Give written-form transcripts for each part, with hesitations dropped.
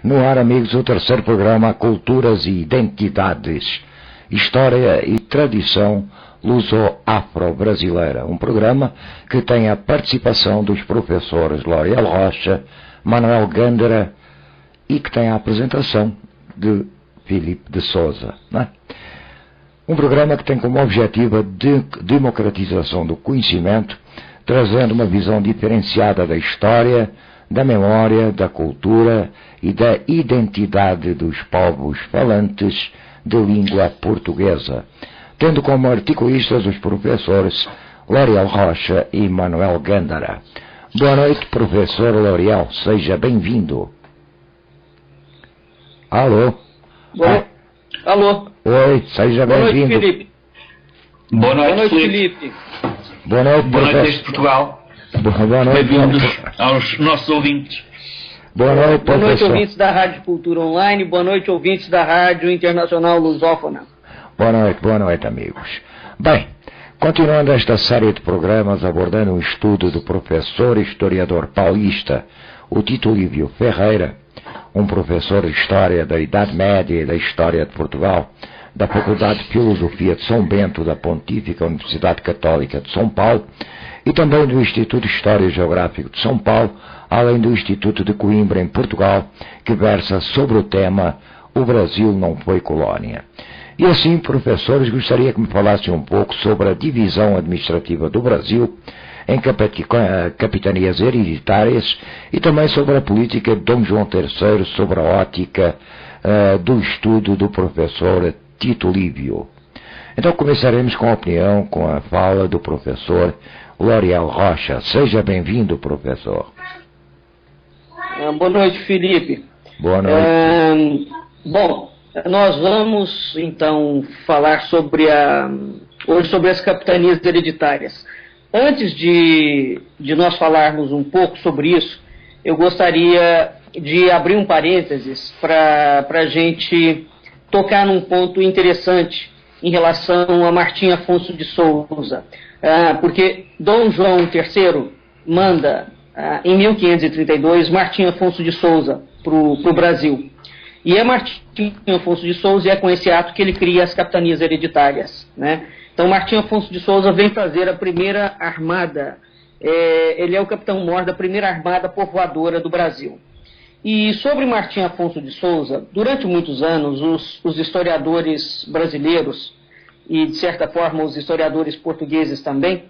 No ar, amigos, o terceiro programa Culturas e Identidades, História e Tradição Luso-Afro-Brasileira. Um programa que tem a participação dos professores L'Oriel Rocha, Manuel Gândara e que tem a apresentação de Filipe de Souza. Não é? Um programa que tem como objetivo a democratização do conhecimento, trazendo uma visão diferenciada da história, da memória, da cultura e da identidade dos povos falantes de língua portuguesa, tendo como articulistas os professores L'Oriel Rocha e Manuel Gândara. Boa noite, professor L'Oriel, seja bem-vindo. Alô? Alô? Oi, seja bem-vindo. Boa noite, Felipe. Boa noite, Felipe. Boa noite, professor. Desde Portugal. Boa noite, bem-vindos aos nossos ouvintes. Boa noite, professor. Boa noite, ouvintes da Rádio Cultura Online. Boa noite, ouvintes da Rádio Internacional Lusófona. Boa noite, amigos. Bem, continuando esta série de programas abordando um estudo do professor e historiador paulista, o Tito Lívio Ferreira, um professor de História da Idade Média e da História de Portugal, da Faculdade de Filosofia de São Bento da Pontífica Universidade Católica de São Paulo, e também do Instituto de História e Geográfico de São Paulo, além do Instituto de Coimbra, em Portugal, que versa sobre o tema O Brasil não foi colónia. E assim, professores, gostaria que me falassem um pouco sobre a divisão administrativa do Brasil em capitanias hereditárias e também sobre a política de Dom João III, sobre a ótica do estudo do professor Tito Lívio. Então começaremos com a opinião, com a fala do professor L'Oriel Rocha. Seja bem-vindo, professor. Boa noite, Felipe. Boa noite. Bom, nós vamos então falar hoje sobre as capitanias hereditárias. Antes de nós falarmos um pouco sobre isso, eu gostaria de abrir um parênteses para a gente tocar num ponto interessante em relação a Martim Afonso de Souza. Porque Dom João III manda, em 1532, Martim Afonso de Souza para o Brasil. E é Martim Afonso de Souza, e é com esse ato que ele cria as capitanias hereditárias, né? Então, Martim Afonso de Souza vem fazer a primeira armada, ele é o capitão-mor da primeira armada povoadora do Brasil. E sobre Martim Afonso de Souza, durante muitos anos, os historiadores brasileiros, e de certa forma os historiadores portugueses também,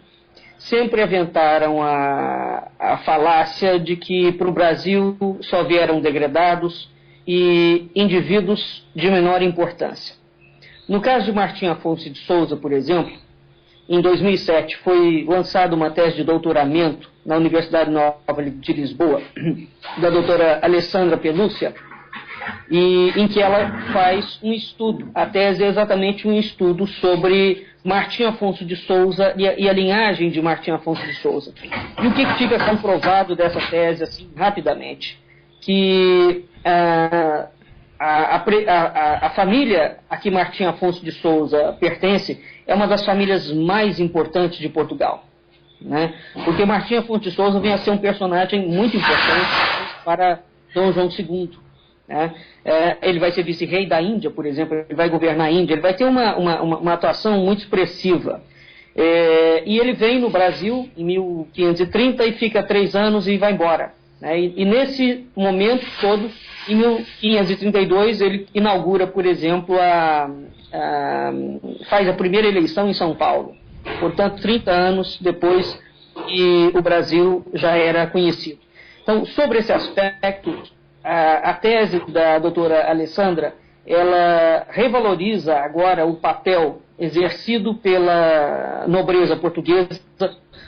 sempre aventaram a falácia de que para o Brasil só vieram degradados e indivíduos de menor importância. No caso de Martim Afonso de Souza, por exemplo, em 2007 foi lançada uma tese de doutoramento na Universidade Nova de Lisboa, da doutora Alessandra Pelúcia, e em que ela faz um estudo. A tese é exatamente um estudo sobre Martim Afonso de Souza e a linhagem de Martim Afonso de Souza. E o que fica comprovado dessa tese, assim, rapidamente? Que a família a que Martim Afonso de Souza pertence é uma das famílias mais importantes de Portugal, né? Porque Martim Afonso de Souza vem a ser um personagem muito importante para Dom João II. Né? Ele vai ser vice-rei da Índia, por exemplo, ele vai governar a Índia, ele vai ter uma atuação muito expressiva. E ele vem no Brasil em 1530 e fica 3 anos e vai embora. Né? E nesse momento todo, em 1532, ele inaugura, por exemplo, faz a primeira eleição em São Paulo. Portanto, 30 anos depois que o Brasil já era conhecido. Então, sobre esse aspecto, a tese da doutora Alessandra, ela revaloriza agora o papel exercido pela nobreza portuguesa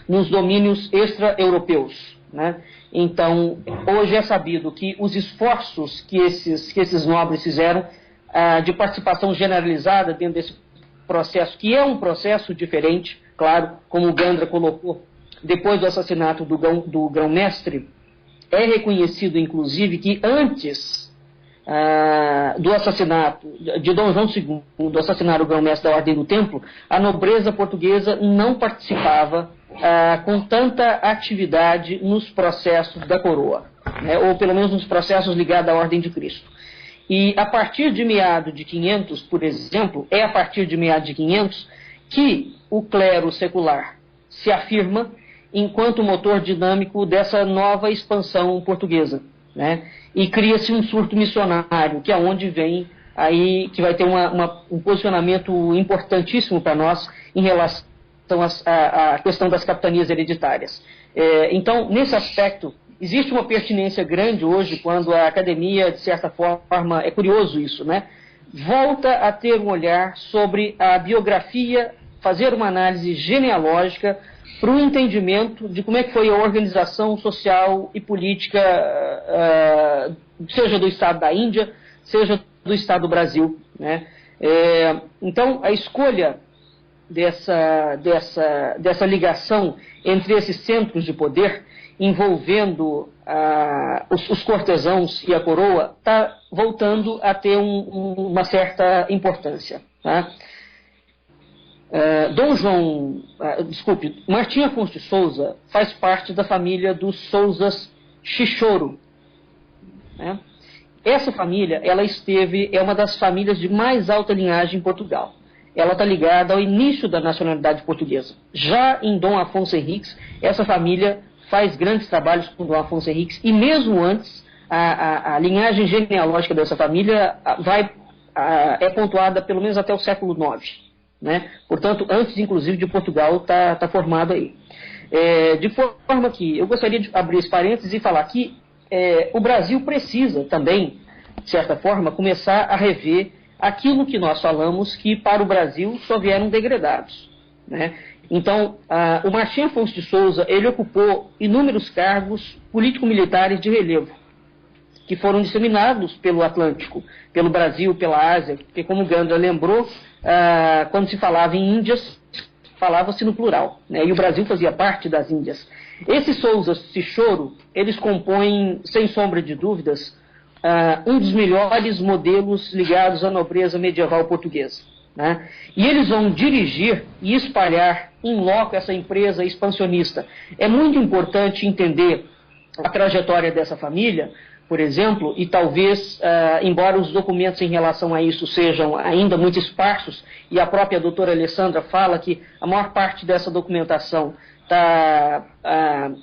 nos domínios extra-europeus, né? Então, hoje é sabido que os esforços que esses nobres fizeram de participação generalizada dentro desse processo, que é um processo diferente, claro, como o Gândara colocou, depois do assassinato do grão-mestre, é reconhecido, inclusive, que antes do assassinato de Dom João II, do assassinato do grão-mestre da Ordem do Templo, a nobreza portuguesa não participava com tanta atividade nos processos da coroa. né, ou pelo menos nos processos ligados à Ordem de Cristo. E a partir de meados de 500, por exemplo, é a partir de meados de 500 que o clero secular se afirma enquanto motor dinâmico dessa nova expansão portuguesa, né? E cria-se um surto missionário, que é onde vem aí, que vai ter um posicionamento importantíssimo para nós em relação à questão das capitanias hereditárias. Então, nesse aspecto, existe uma pertinência grande hoje quando a academia, de certa forma, é curioso isso, né? Volta a ter um olhar sobre a biografia, fazer uma análise genealógica para o entendimento de como é que foi a organização social e política, seja do Estado da Índia, seja do Estado do Brasil, né? Então, a escolha dessa ligação entre esses centros de poder, envolvendo os cortesãos e a coroa, está voltando a ter uma certa importância, tá? Martim Afonso de Souza faz parte da família dos Souzas Chichoro, né? Essa família, é uma das famílias de mais alta linhagem em Portugal. Ela está ligada ao início da nacionalidade portuguesa. Já em Dom Afonso Henriques, essa família faz grandes trabalhos com Dom Afonso Henriques, e mesmo antes, a linhagem genealógica dessa família é pontuada pelo menos até o século IX. Né? Portanto, antes, inclusive, de Portugal está formado aí. De forma que eu gostaria de abrir esse parênteses e falar que o Brasil precisa também, de certa forma, começar a rever aquilo que nós falamos que para o Brasil só vieram degradados, né? Então, o Martim Afonso de Souza, ele ocupou inúmeros cargos político-militares de relevo, que foram disseminados pelo Atlântico, pelo Brasil, pela Ásia, porque, como Gandra lembrou, quando se falava em Índias, falava-se no plural, né? E o Brasil fazia parte das Índias. Esses Souzas Chichoro, eles compõem, sem sombra de dúvidas, um dos melhores modelos ligados à nobreza medieval portuguesa, né? E eles vão dirigir e espalhar em loco essa empresa expansionista. É muito importante entender a trajetória dessa família, por exemplo, e talvez, embora os documentos em relação a isso sejam ainda muito esparsos, e a própria doutora Alessandra fala que a maior parte dessa documentação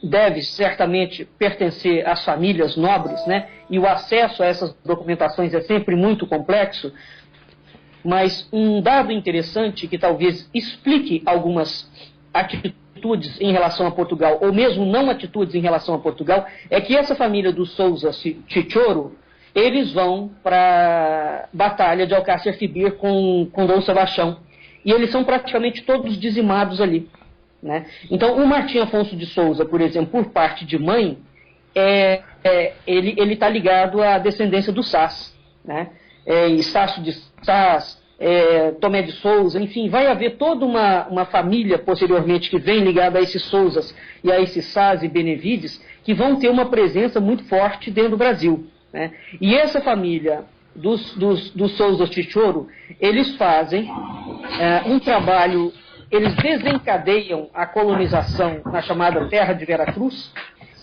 deve certamente pertencer às famílias nobres, né? E o acesso a essas documentações é sempre muito complexo, mas um dado interessante que talvez explique algumas atitudes em relação a Portugal, ou mesmo não atitudes em relação a Portugal, é que essa família dos Souza Chichoro, eles vão para a Batalha de Alcácer Quibir com Dom Sebastião, e eles são praticamente todos dizimados ali, né? Então, o Martim Afonso de Souza, por exemplo, por parte de mãe, ele está ligado à descendência do Sás, né? Estácio de Sás, Tomé de Souza, enfim, vai haver toda uma família posteriormente que vem ligada a esses Souzas e a esses Sás e Benevides, que vão ter uma presença muito forte dentro do Brasil, né? E essa família dos Souza Chichoro, eles fazem um trabalho. Eles desencadeiam a colonização na chamada Terra de Veracruz,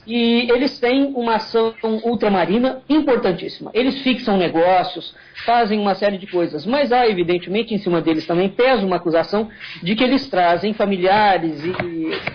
e eles têm uma ação ultramarina importantíssima. Eles fixam negócios, fazem uma série de coisas, mas há, evidentemente, em cima deles também pesa uma acusação de que eles trazem familiares e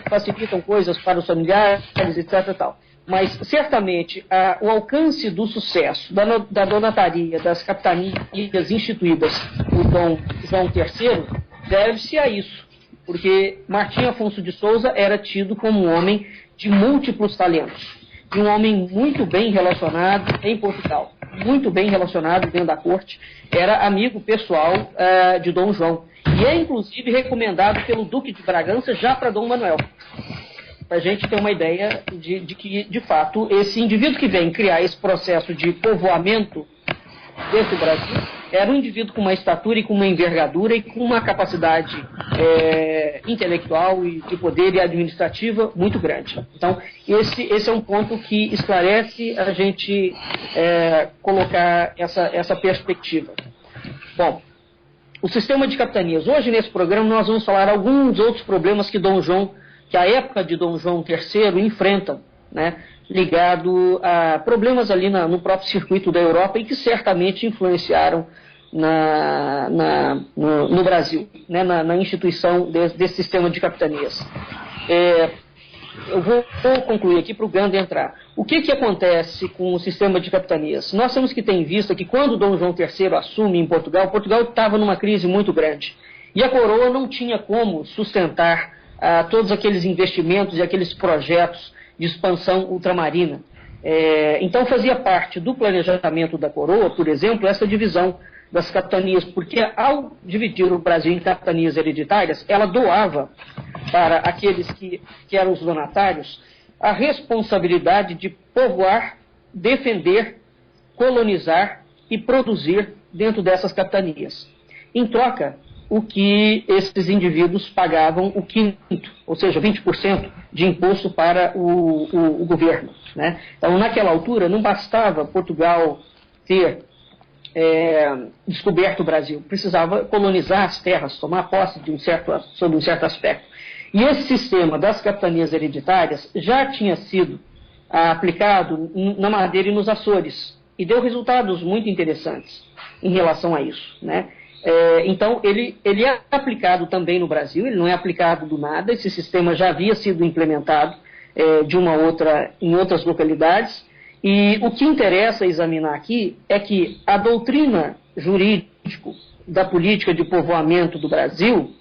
facilitam coisas para os familiares, etc. Tal. Mas, certamente, o alcance do sucesso da donataria, das capitanias instituídas por Dom João III, deve-se a isso. Porque Martim Afonso de Souza era tido como um homem de múltiplos talentos, e um homem muito bem relacionado em Portugal, muito bem relacionado dentro da corte, era amigo pessoal de Dom João, e é inclusive recomendado pelo Duque de Bragança já para Dom Manuel, para a gente ter uma ideia de que, de fato, esse indivíduo que vem criar esse processo de povoamento desse Brasil era um indivíduo com uma estatura e com uma envergadura e com uma capacidade intelectual e de poder e administrativa muito grande. Então, esse é um ponto que esclarece a gente colocar essa perspectiva. Bom, o sistema de capitanias. Hoje, nesse programa, nós vamos falar alguns outros problemas que a época de Dom João III enfrentam, né? ligado a problemas ali no próprio circuito da Europa e que certamente influenciaram no Brasil, né, na instituição desse sistema de capitanias. Eu vou concluir aqui para o Gandhi entrar. O que acontece com o sistema de capitanias? Nós temos que ter em vista que quando Dom João III assume em Portugal, Portugal estava numa crise muito grande. E a coroa não tinha como sustentar todos aqueles investimentos e aqueles projetos de expansão ultramarina. Então fazia parte do planejamento da coroa, por exemplo, essa divisão das capitanias, porque ao dividir o Brasil em capitanias hereditárias, ela doava para aqueles que eram os donatários a responsabilidade de povoar, defender, colonizar e produzir dentro dessas capitanias. Em troca, o que esses indivíduos pagavam o quinto, ou seja, 20% de imposto para o governo, né? Então, naquela altura, não bastava Portugal ter descoberto o Brasil, precisava colonizar as terras, tomar posse sobre um certo aspecto. E esse sistema das capitanias hereditárias já tinha sido aplicado na Madeira e nos Açores, e deu resultados muito interessantes em relação a isso, né? Então, ele é aplicado também no Brasil, ele não é aplicado do nada, esse sistema já havia sido implementado em outras localidades, e o que interessa examinar aqui é que a doutrina jurídica da política de povoamento do Brasil,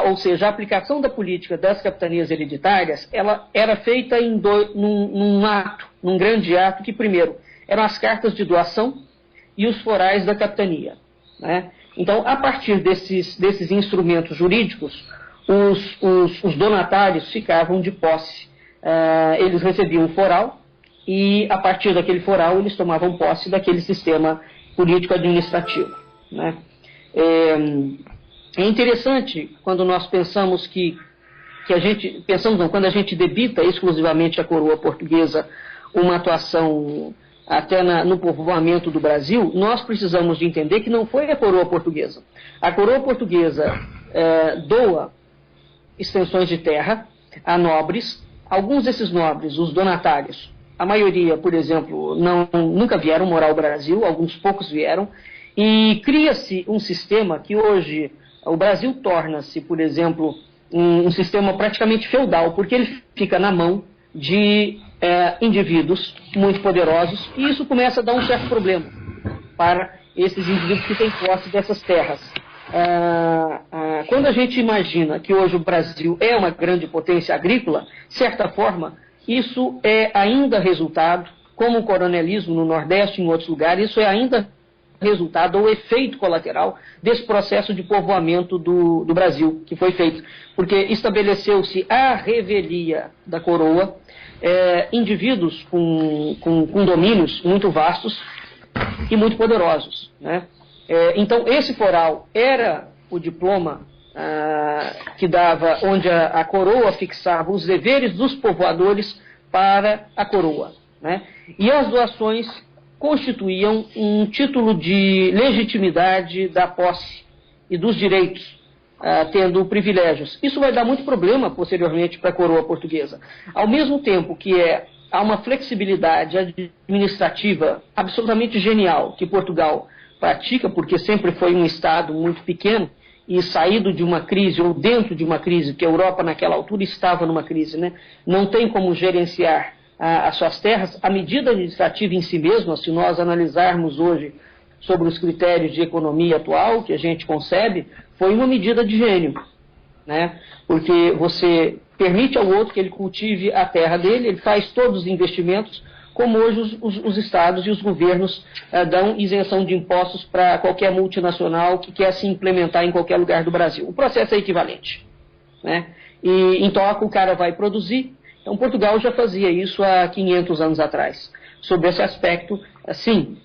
ou seja, a aplicação da política das capitanias hereditárias, ela era feita num grande ato que, primeiro, eram as cartas de doação e os forais da capitania, né? Então, a partir desses instrumentos jurídicos, os donatários ficavam de posse. Eles recebiam um foral e, a partir daquele foral, eles tomavam posse daquele sistema político-administrativo, né? É interessante quando nós pensamos quando a gente debita exclusivamente à coroa portuguesa uma atuação até no povoamento do Brasil, nós precisamos de entender que não foi a coroa portuguesa. A coroa portuguesa doa extensões de terra a nobres. Alguns desses nobres, os donatários, a maioria, por exemplo, nunca vieram morar ao Brasil, alguns poucos vieram, e cria-se um sistema que hoje o Brasil torna-se, por exemplo, um sistema praticamente feudal, porque ele fica na mão de indivíduos muito poderosos, e isso começa a dar um certo problema para esses indivíduos que têm posse dessas terras. Quando a gente imagina que hoje o Brasil é uma grande potência agrícola, de certa forma, isso é ainda resultado, como o coronelismo no Nordeste e em outros lugares, isso é ainda resultado ou efeito colateral desse processo de povoamento do Brasil que foi feito, porque estabeleceu-se a revelia da coroa, indivíduos com domínios muito vastos e muito poderosos, né? Então esse foral era o diploma que dava, onde a coroa fixava os deveres dos povoadores para a coroa, né? E as doações constituíam um título de legitimidade da posse e dos direitos, tendo privilégios. Isso vai dar muito problema posteriormente para a coroa portuguesa. Ao mesmo tempo que há uma flexibilidade administrativa absolutamente genial que Portugal pratica, porque sempre foi um Estado muito pequeno e saído de uma crise ou dentro de uma crise, que a Europa naquela altura estava numa crise, né? Não tem como gerenciar as suas terras. A medida administrativa em si mesma, se nós analisarmos hoje sobre os critérios de economia atual que a gente concebe, foi uma medida de gênio, né? Porque você permite ao outro que ele cultive a terra dele, ele faz todos os investimentos, como hoje os estados e os governos dão isenção de impostos para qualquer multinacional que quer se implementar em qualquer lugar do Brasil. O processo é equivalente, né? E em troca o cara vai produzir. Então, Portugal já fazia isso há 500 anos atrás. Sobre esse aspecto, sim,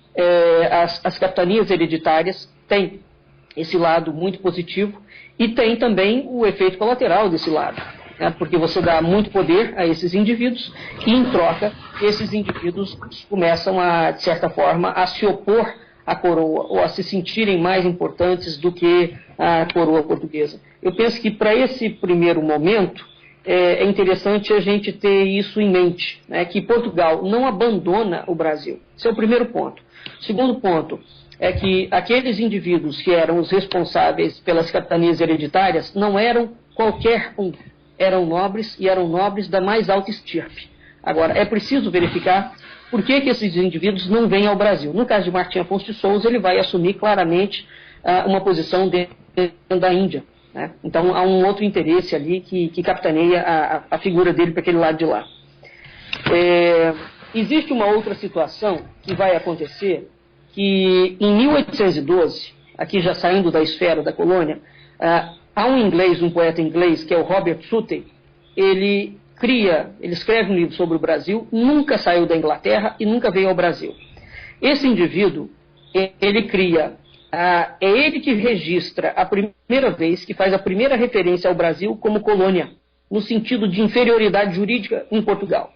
as capitanias hereditárias têm esse lado muito positivo e tem também o efeito colateral desse lado, né? Porque você dá muito poder a esses indivíduos e, em troca, esses indivíduos começam, de certa forma, a se opor à coroa ou a se sentirem mais importantes do que a coroa portuguesa. Eu penso que, para esse primeiro momento, é interessante a gente ter isso em mente, né, que Portugal não abandona o Brasil. Esse é o primeiro ponto. O segundo ponto é que aqueles indivíduos que eram os responsáveis pelas capitanias hereditárias não eram qualquer um, eram nobres e eram nobres da mais alta estirpe. Agora, é preciso verificar por que esses indivíduos não vêm ao Brasil. No caso de Martim Afonso de Souza, ele vai assumir claramente uma posição dentro da Índia, né? Então, há um outro interesse ali que capitaneia a figura dele para aquele lado de lá. Existe uma outra situação que vai acontecer, que em 1812, aqui já saindo da esfera da colônia, há um poeta inglês, que é o Robert Southey. Ele escreve um livro sobre o Brasil, nunca saiu da Inglaterra e nunca veio ao Brasil. Esse indivíduo, ele cria, é ele que registra a primeira vez, que faz a primeira referência ao Brasil como colônia, no sentido de inferioridade jurídica em Portugal.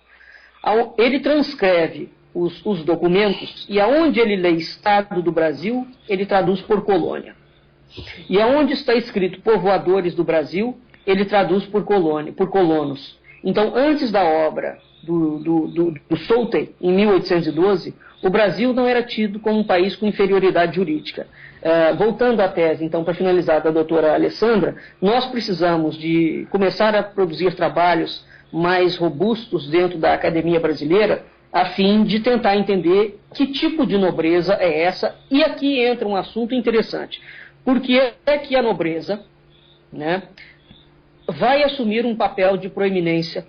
Ele transcreve os documentos e aonde ele lê Estado do Brasil, ele traduz por colônia. E aonde está escrito povoadores do Brasil, ele traduz por colonos. Então, antes da obra do Southey, em 1812, o Brasil não era tido como um país com inferioridade jurídica. Voltando à tese, então, para finalizar, da doutora Alessandra, nós precisamos de começar a produzir trabalhos mais robustos dentro da academia brasileira, a fim de tentar entender que tipo de nobreza é essa. E aqui entra um assunto interessante. Por que é que a nobreza, né, vai assumir um papel de proeminência,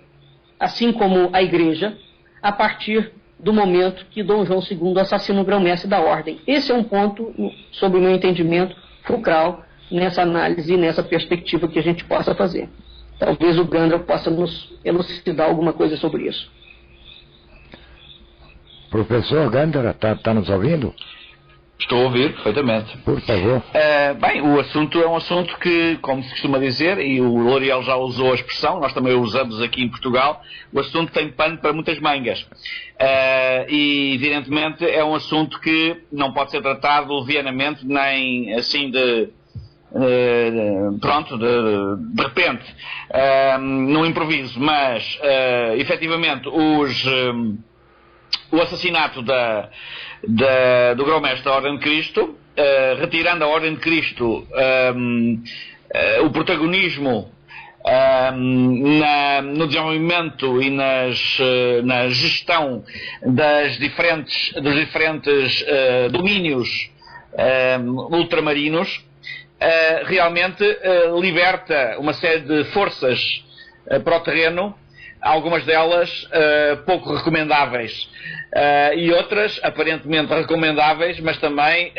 assim como a igreja, a partir do momento que Dom João II assassina o grão-mestre da ordem? Esse é um ponto, sob o meu entendimento, fulcral nessa análise, nessa perspectiva que a gente possa fazer. Talvez o Gandra possa nos elucidar alguma coisa sobre isso. Professor Gandara, está nos ouvindo? Estou a ouvir perfeitamente. Por favor. Bem, o assunto é um assunto que, como se costuma dizer, e o L'Oréal já usou a expressão, nós também usamos aqui em Portugal, o assunto tem pano para muitas mangas. E, evidentemente, é um assunto que não pode ser tratado levianamente, nem assim de repente, num improviso, mas, efetivamente, o assassinato do grão-mestre da Ordem de Cristo, retirando a Ordem de Cristo o protagonismo no desenvolvimento e na gestão dos diferentes domínios ultramarinos, realmente liberta uma série de forças para o terreno, algumas delas pouco recomendáveis, e outras aparentemente recomendáveis, mas também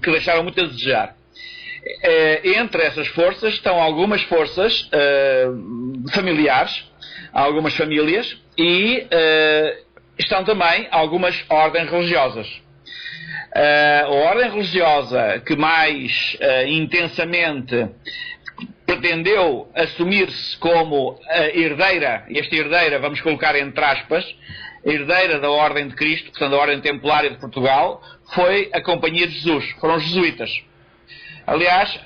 que deixaram muito a desejar. Entre essas forças estão algumas forças familiares, algumas famílias, e estão também algumas ordens religiosas. A ordem religiosa que mais intensamente pretendeu assumir-se como herdeira, e esta herdeira vamos colocar entre aspas, herdeira da Ordem de Cristo, portanto a Ordem Templária de Portugal, foi a Companhia de Jesus, foram os jesuítas. Aliás,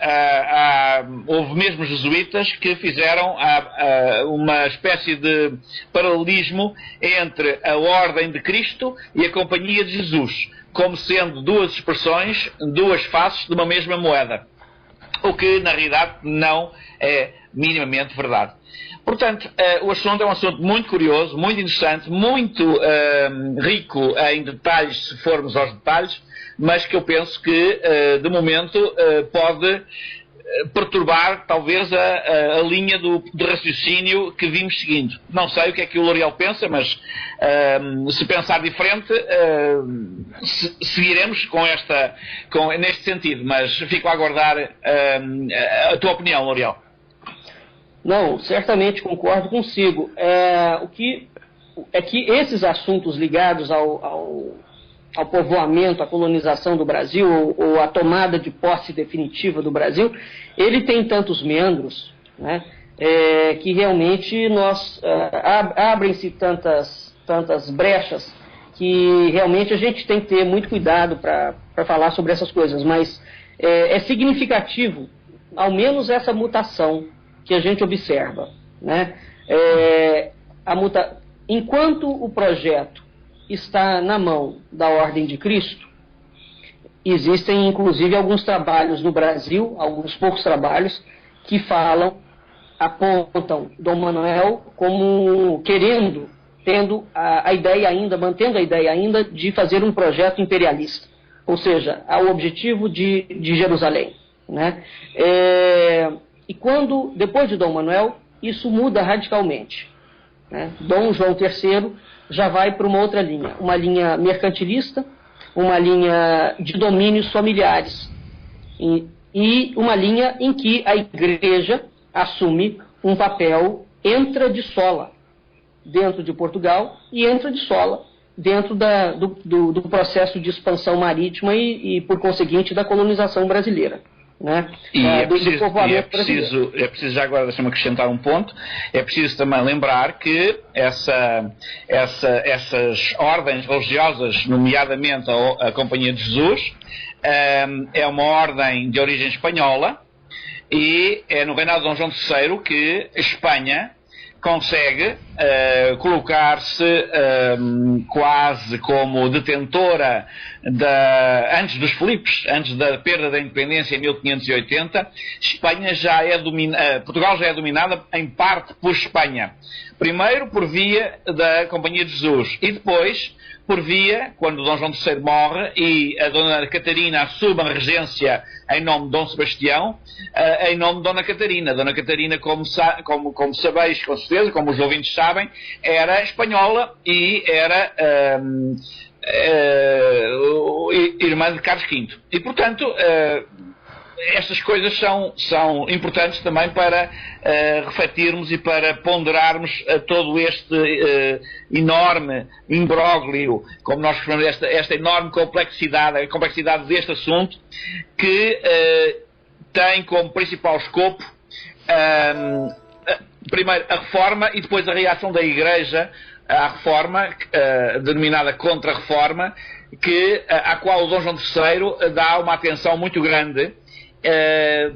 houve mesmo jesuítas que fizeram uma espécie de paralelismo entre a Ordem de Cristo e a Companhia de Jesus, como sendo duas expressões, duas faces de uma mesma moeda. O que, na realidade, não é minimamente verdade. Portanto, o assunto é um assunto muito curioso, muito interessante, muito rico em detalhes, se formos aos detalhes, mas que eu penso que, de momento, pode perturbar, talvez, a linha de raciocínio que vimos seguindo. Não sei o que é que o L'Oréal pensa, mas se pensar diferente, seguiremos neste sentido, mas fico a aguardar a tua opinião, L'Oréal. Não, certamente concordo consigo. O que esses assuntos ligados ao povoamento, à colonização do Brasil, ou à tomada de posse definitiva do Brasil, ele tem tantos meandros, né, que realmente abrem-se tantas brechas, que realmente a gente tem que ter muito cuidado para falar sobre essas coisas, mas é significativo, ao menos essa mutação que a gente observa, né? Enquanto o projeto está na mão da Ordem de Cristo, existem inclusive alguns trabalhos no Brasil, alguns poucos trabalhos, que apontam Dom Manuel como tendo a ideia ainda, mantendo a ideia ainda de fazer um projeto imperialista, ou seja, ao objetivo de Jerusalém, né? E depois de Dom Manuel, isso muda radicalmente, né? Dom João III já vai para uma outra linha, uma linha mercantilista, uma linha de domínios familiares, e uma linha em que a Igreja assume um papel entra-de-sola dentro de Portugal e entra-de-sola dentro do processo de expansão marítima e, por conseguinte, da colonização brasileira. Né? É preciso já agora, deixa-me acrescentar um ponto, é preciso também lembrar que essas ordens religiosas, nomeadamente a Companhia de Jesus, é uma ordem de origem espanhola, e é no reinado de Dom João III que Espanha consegue colocar-se quase como detentora antes dos Filipes, antes da perda da independência em 1580, Portugal já é dominada em parte por Espanha. Primeiro por via da Companhia de Jesus e depois por via, quando Dom João III morre e a Dona Catarina assume a regência em nome de Dom Sebastião, em nome de Dona Catarina. Dona Catarina, como sabeis com certeza, como os ouvintes sabem, era espanhola e era irmã de Carlos V. E, portanto, estas coisas são importantes também para refletirmos e para ponderarmos todo este enorme imbróglio, como nós chamamos, esta enorme complexidade, a complexidade deste assunto, que tem como principal escopo primeiro a reforma e depois a reação da Igreja à reforma, denominada Contra-Reforma, à qual o Dom João III dá uma atenção muito grande.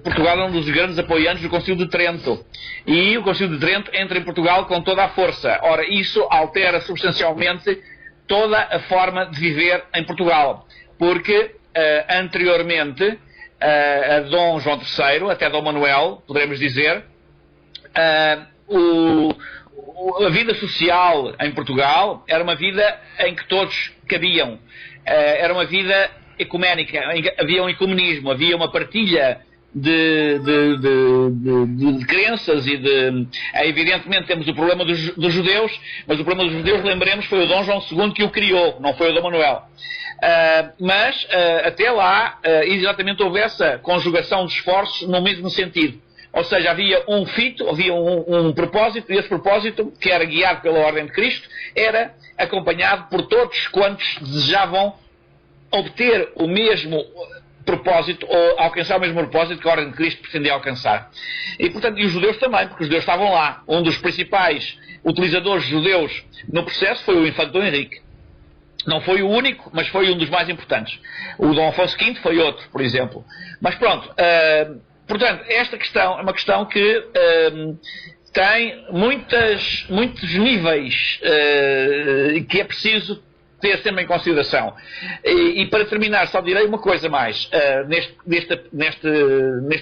Portugal é um dos grandes apoiantes do Concílio de Trento, e o Concílio de Trento entra em Portugal com toda a força. Ora, isso altera substancialmente toda a forma de viver em Portugal, porque anteriormente a Dom João III, até Dom Manuel, poderemos dizer, a vida social em Portugal era uma vida em que todos cabiam, era uma vida ecuménica, havia um ecumenismo, havia uma partilha de crenças e evidentemente temos o problema dos judeus, mas o problema dos judeus, lembremos, foi o Dom João II que o criou, não foi o Dom Manuel. Mas até lá exatamente houve essa conjugação de esforços no mesmo sentido. Ou seja, havia um fito, havia um propósito, e esse propósito, que era guiado pela Ordem de Cristo, era acompanhado por todos quantos desejavam obter o mesmo propósito, ou alcançar o mesmo propósito que a Ordem de Cristo pretendia alcançar. E, portanto, e os judeus também, porque os judeus estavam lá. Um dos principais utilizadores judeus no processo foi o infante Dom Henrique. Não foi o único, mas foi um dos mais importantes. O Dom Afonso V foi outro, por exemplo. Mas pronto, portanto, esta questão é uma questão que tem muitos níveis que é preciso ter sempre em consideração. E para terminar, só direi uma coisa mais neste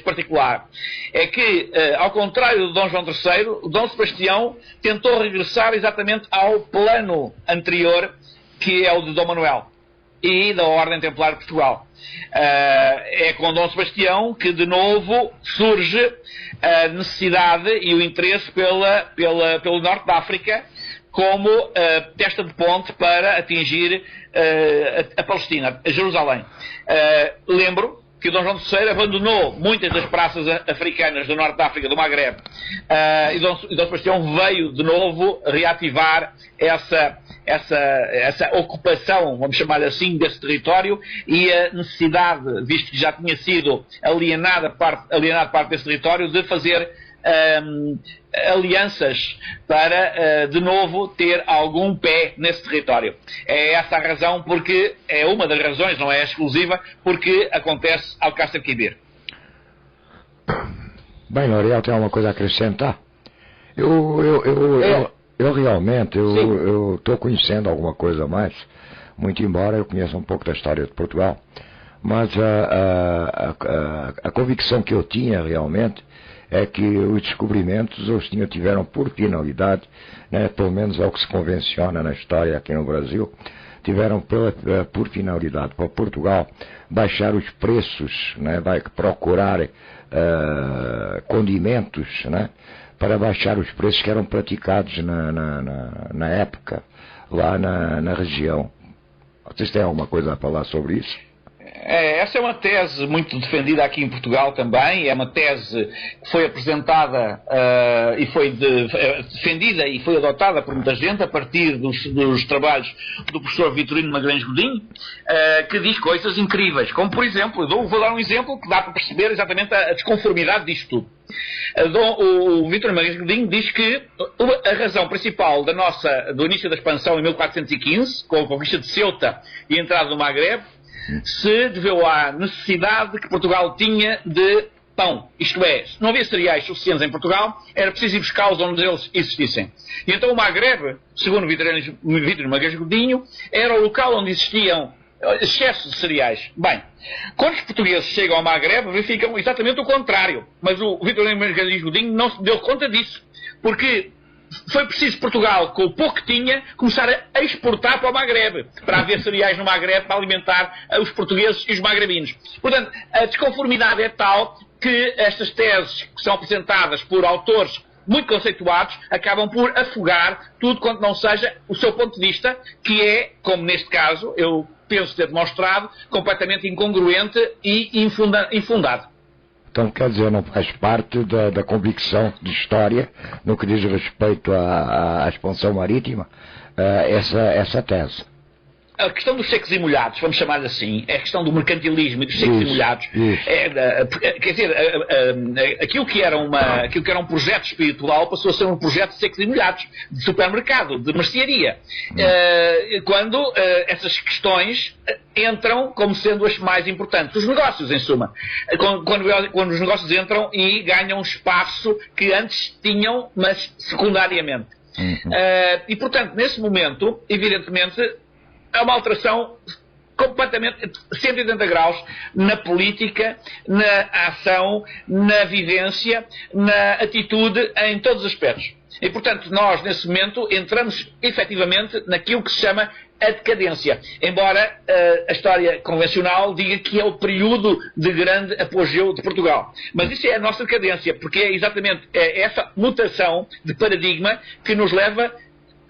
particular. É que, ao contrário do Dom João III, o Dom Sebastião tentou regressar exatamente ao plano anterior, que é o de Dom Manuel e da Ordem Templar de Portugal. É com Dom Sebastião que de novo surge a necessidade e o interesse pelo Norte da África como testa de ponte para atingir a Palestina, a Jerusalém. Lembro que o Dom João III abandonou muitas das praças africanas do Norte da África, do Magreb, e Dom Sebastião veio de novo reativar essa ocupação, vamos chamar assim, desse território, e a necessidade, visto que já tinha sido alienada parte desse território, de fazer alianças para de novo ter algum pé nesse território. É essa a razão, porque é uma das razões, não é exclusiva, porque acontece Alcácer Quibir. Bem, L'Oréal tem alguma coisa a acrescentar? Eu realmente, eu estou conhecendo alguma coisa a mais, muito embora eu conheça um pouco da história de Portugal, mas a convicção que eu tinha realmente é que os descobrimentos tiveram por finalidade, né, pelo menos é o que se convenciona na história aqui no Brasil, tiveram por finalidade para Portugal baixar os preços, né, procurar condimentos, né, para baixar os preços que eram praticados na época, lá na região. Vocês têm alguma coisa a falar sobre isso? Essa é uma tese muito defendida aqui em Portugal também, é uma tese que foi apresentada e foi defendida e foi adotada por muita gente a partir dos trabalhos do professor Vitorino Magalhães Godinho, que diz coisas incríveis, como por exemplo, vou dar um exemplo que dá para perceber exatamente a desconformidade disto tudo. O Vitorino Magalhães Godinho diz que a razão principal do início da expansão em 1415, com a conquista de Ceuta e a entrada do Maghreb, se deveu à necessidade que Portugal tinha de pão. Isto é, se não havia cereais suficientes em Portugal, era preciso ir buscá-los onde eles existissem. E então o Maghreb, segundo Vitorino Magalhães Godinho, era o local onde existiam excesso de cereais. Bem, quando os portugueses chegam ao Maghreb, verificam exatamente o contrário. Mas o Vitorino Magalhães Godinho não se deu conta disso, porque foi preciso Portugal, com o pouco que tinha, começar a exportar para o Maghreb, para haver cereais no Maghreb para alimentar os portugueses e os magrebinos. Portanto, a desconformidade é tal que estas teses que são apresentadas por autores muito conceituados acabam por afogar tudo quanto não seja o seu ponto de vista, que é, como neste caso, eu penso ter demonstrado, completamente incongruente e infundado. Então, quer dizer, não faz parte da convicção de história no que diz respeito à expansão marítima, essa tese. A questão dos secos e molhados, vamos chamar assim, é a questão do mercantilismo e dos secos e molhados. Quer dizer, aquilo que era um projeto espiritual passou a ser um projeto de secos e molhados, de supermercado, de mercearia. Quando essas questões entram como sendo as mais importantes. Os negócios, em suma. Quando os negócios entram e ganham espaço que antes tinham, mas secundariamente. E, portanto, nesse momento, evidentemente, é uma alteração completamente 180 graus na política, na ação, na vivência, na atitude, em todos os aspectos. E, portanto, nós, nesse momento, entramos efetivamente naquilo que se chama a decadência. Embora a história convencional diga que é o período de grande apogeu de Portugal. Mas isso é a nossa decadência, porque é exatamente essa mutação de paradigma que nos leva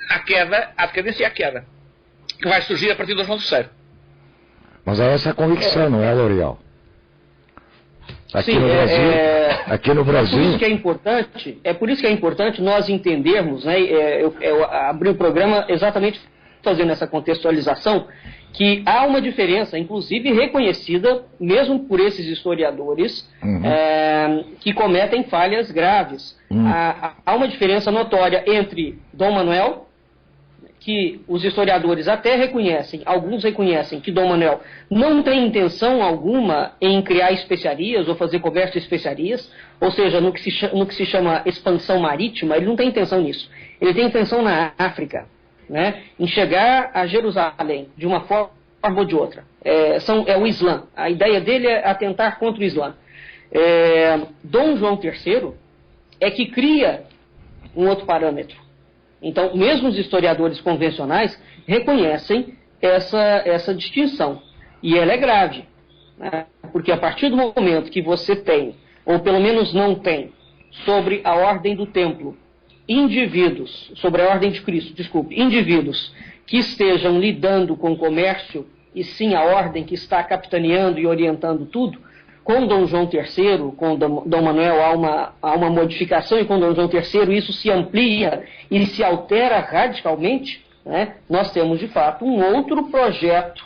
à queda, à decadência e à queda, que vai surgir a partir do João III. Mas é essa a convicção, não é, L'Oréal? Aqui no Brasil... É por isso que é importante nós entendermos, né, eu abri o programa exatamente fazendo essa contextualização, que há uma diferença, inclusive reconhecida mesmo por esses historiadores, que cometem falhas graves. Há uma diferença notória entre Dom Manuel, que os historiadores até reconhecem, alguns reconhecem que Dom Manuel não tem intenção alguma em criar especiarias ou fazer comércio de especiarias, ou seja, no que se chama expansão marítima, ele não tem intenção nisso. Ele tem intenção na África, né, em chegar a Jerusalém de uma forma ou de outra. É o Islã. A ideia dele é atentar contra o Islã. Dom João III é que cria um outro parâmetro. Então, mesmo os historiadores convencionais reconhecem essa distinção. E ela é grave, né? Porque a partir do momento que você tem, ou pelo menos não tem, sobre a ordem do templo, sobre a ordem de Cristo, indivíduos que estejam lidando com o comércio, e sim a ordem que está capitaneando e orientando tudo, com Dom João III, com Dom Manuel há uma modificação, e com Dom João III isso se amplia e se altera radicalmente, né? Nós temos de fato um outro projeto,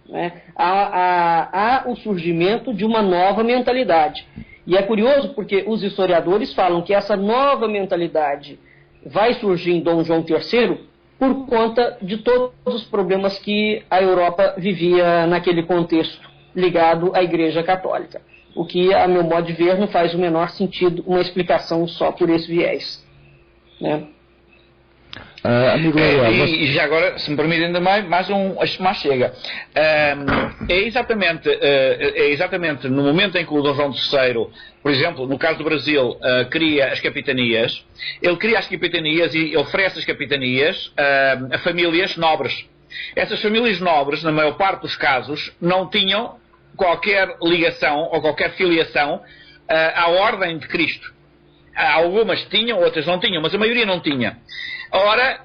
né? Há o surgimento de uma nova mentalidade. E é curioso porque os historiadores falam que essa nova mentalidade vai surgir em Dom João III por conta de todos os problemas que a Europa vivia naquele contexto, ligado à Igreja Católica. O que, a meu modo de ver, não faz o menor sentido uma explicação só por esse viés. né? Amigo, e já agora, se me permite ainda mais chega. É exatamente no momento em que o Dom João III, por exemplo, no caso do Brasil, cria as capitanias, ele cria as capitanias e oferece as capitanias a famílias nobres. Essas famílias nobres, na maior parte dos casos, não tinham qualquer ligação ou qualquer filiação à Ordem de Cristo. Algumas tinham, outras não tinham, mas a maioria não tinha. Ora,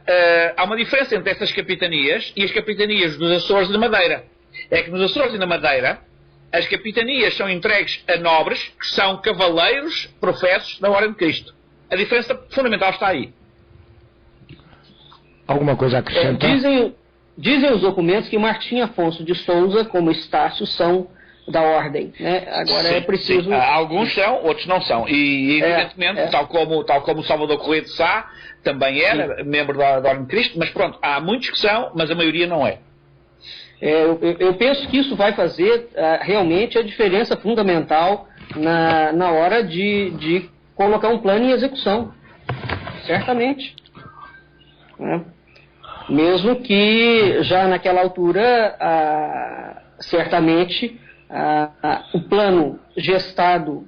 há uma diferença entre essas capitanias e as capitanias dos Açores e da Madeira. É que nos Açores e na Madeira, as capitanias são entregues a nobres que são cavaleiros professos da Ordem de Cristo. A diferença fundamental está aí. Alguma coisa a acrescentar? Dizem os documentos que Martim Afonso de Souza, como Estácio, são da ordem, né? Agora é preciso... Sim. Alguns são, outros não são. E evidentemente, tal como Salvador Correia de Sá, também era membro da Ordem de Cristo, mas pronto, há muitos que são, mas a maioria não é. Eu penso que isso vai fazer realmente a diferença fundamental na hora de colocar um plano em execução. Certamente. Né? Mesmo que já naquela altura, certamente, o plano gestado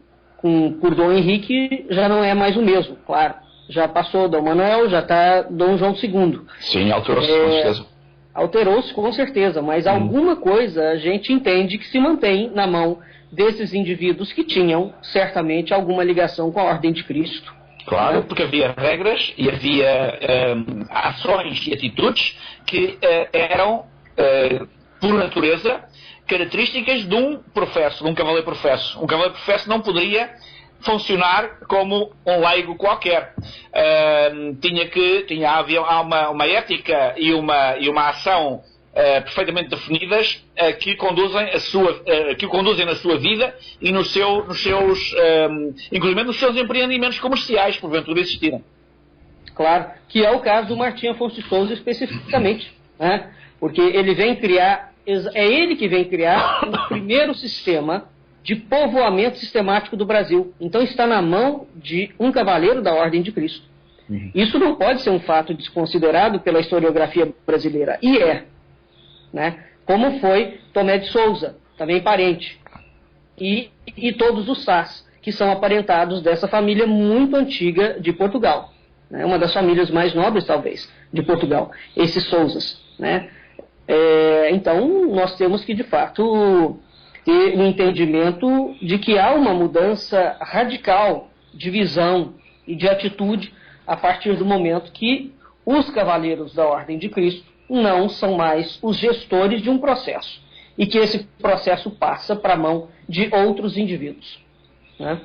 por Dom Henrique já não é mais o mesmo, claro. Já passou Dom Manuel, já está Dom João II. Sim, alterou-se com certeza. Alterou-se com certeza, mas alguma coisa a gente entende que se mantém na mão desses indivíduos que tinham certamente alguma ligação com a Ordem de Cristo. Claro, porque havia regras e havia ações e atitudes que eram, por natureza, características de um professo, de um cavaleiro professo. Um cavaleiro professo não poderia funcionar como um leigo qualquer. Havia uma ética e uma ação perfeitamente definidas que o conduzem na sua vida e inclusive nos seus empreendimentos comerciais, porventura existirem. Claro, que é o caso do Martim Afonso de Souza especificamente, né? Porque ele vem criar, é ele que vem criar o primeiro sistema de povoamento sistemático do Brasil. Então está na mão de um cavaleiro da Ordem de Cristo. Isso não pode ser um fato desconsiderado pela historiografia brasileira, e né? Como foi Tomé de Souza, também parente, e todos os Sás, que são aparentados dessa família muito antiga de Portugal, né? Uma das famílias mais nobres, talvez, de Portugal, esses Souzas, né? Então, nós temos que, de fato, ter um entendimento de que há uma mudança radical de visão e de atitude a partir do momento que os cavaleiros da Ordem de Cristo não são mais os gestores de um processo e que esse processo passa para a mão de outros indivíduos, né?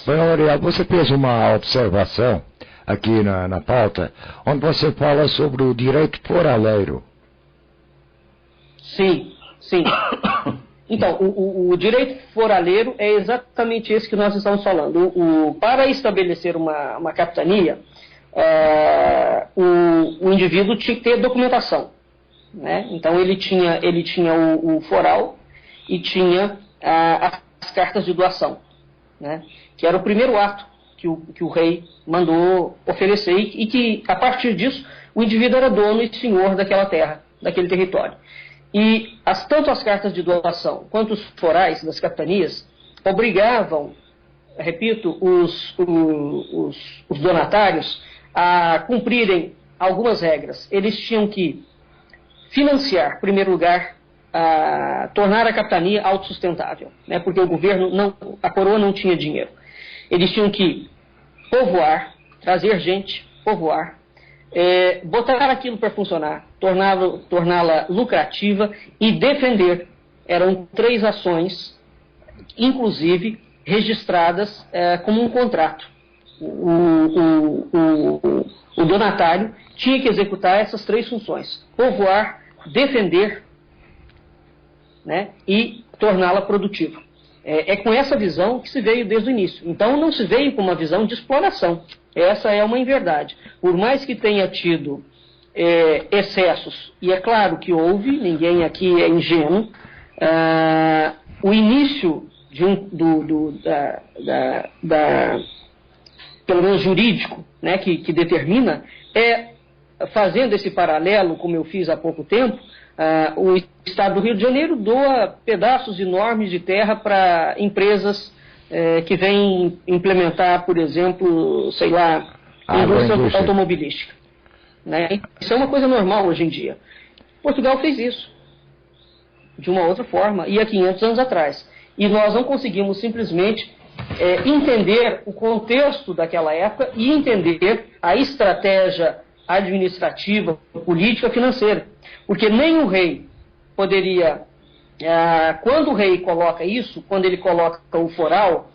Bem, Aurélio, você fez uma observação aqui na pauta, onde você fala sobre o direito foraleiro. Sim. Então, o direito foraleiro é exatamente esse que nós estamos falando. Para estabelecer uma capitania, o indivíduo tinha que ter documentação, né? Então ele tinha o foral e tinha as cartas de doação, né? Que era o primeiro ato que o rei mandou oferecer e que, a partir disso, o indivíduo era dono e senhor daquela terra, daquele território. E tanto as cartas de doação quanto os forais das capitanias obrigavam, repito, os donatários a cumprirem algumas regras. Eles tinham que financiar, em primeiro lugar, tornar a capitania autossustentável, né? Porque o governo, a coroa não tinha dinheiro. Eles tinham que povoar, trazer gente, povoar, botar aquilo para funcionar, torná-la lucrativa e defender. Eram 3 ações, inclusive registradas como um contrato. O donatário tinha que executar essas 3 funções: povoar, defender, né, e torná-la produtiva. É com essa visão que se veio desde o início. Então não se veio com uma visão de exploração. Essa é uma inverdade. Por mais que tenha tido excessos, e é claro que houve, ninguém aqui é ingênuo, o início pelo menos jurídico, né, que determina, fazendo esse paralelo, como eu fiz há pouco tempo, o Estado do Rio de Janeiro doa pedaços enormes de terra para empresas que vêm implementar, por exemplo, sei lá, indústria automobilística. Né? Isso é uma coisa normal hoje em dia. Portugal fez isso de uma outra forma, e há 500 anos atrás. E nós não conseguimos simplesmente entender o contexto daquela época e entender a estratégia administrativa, política, financeira. Porque nem o rei poderia, quando o rei coloca isso, quando ele coloca o foral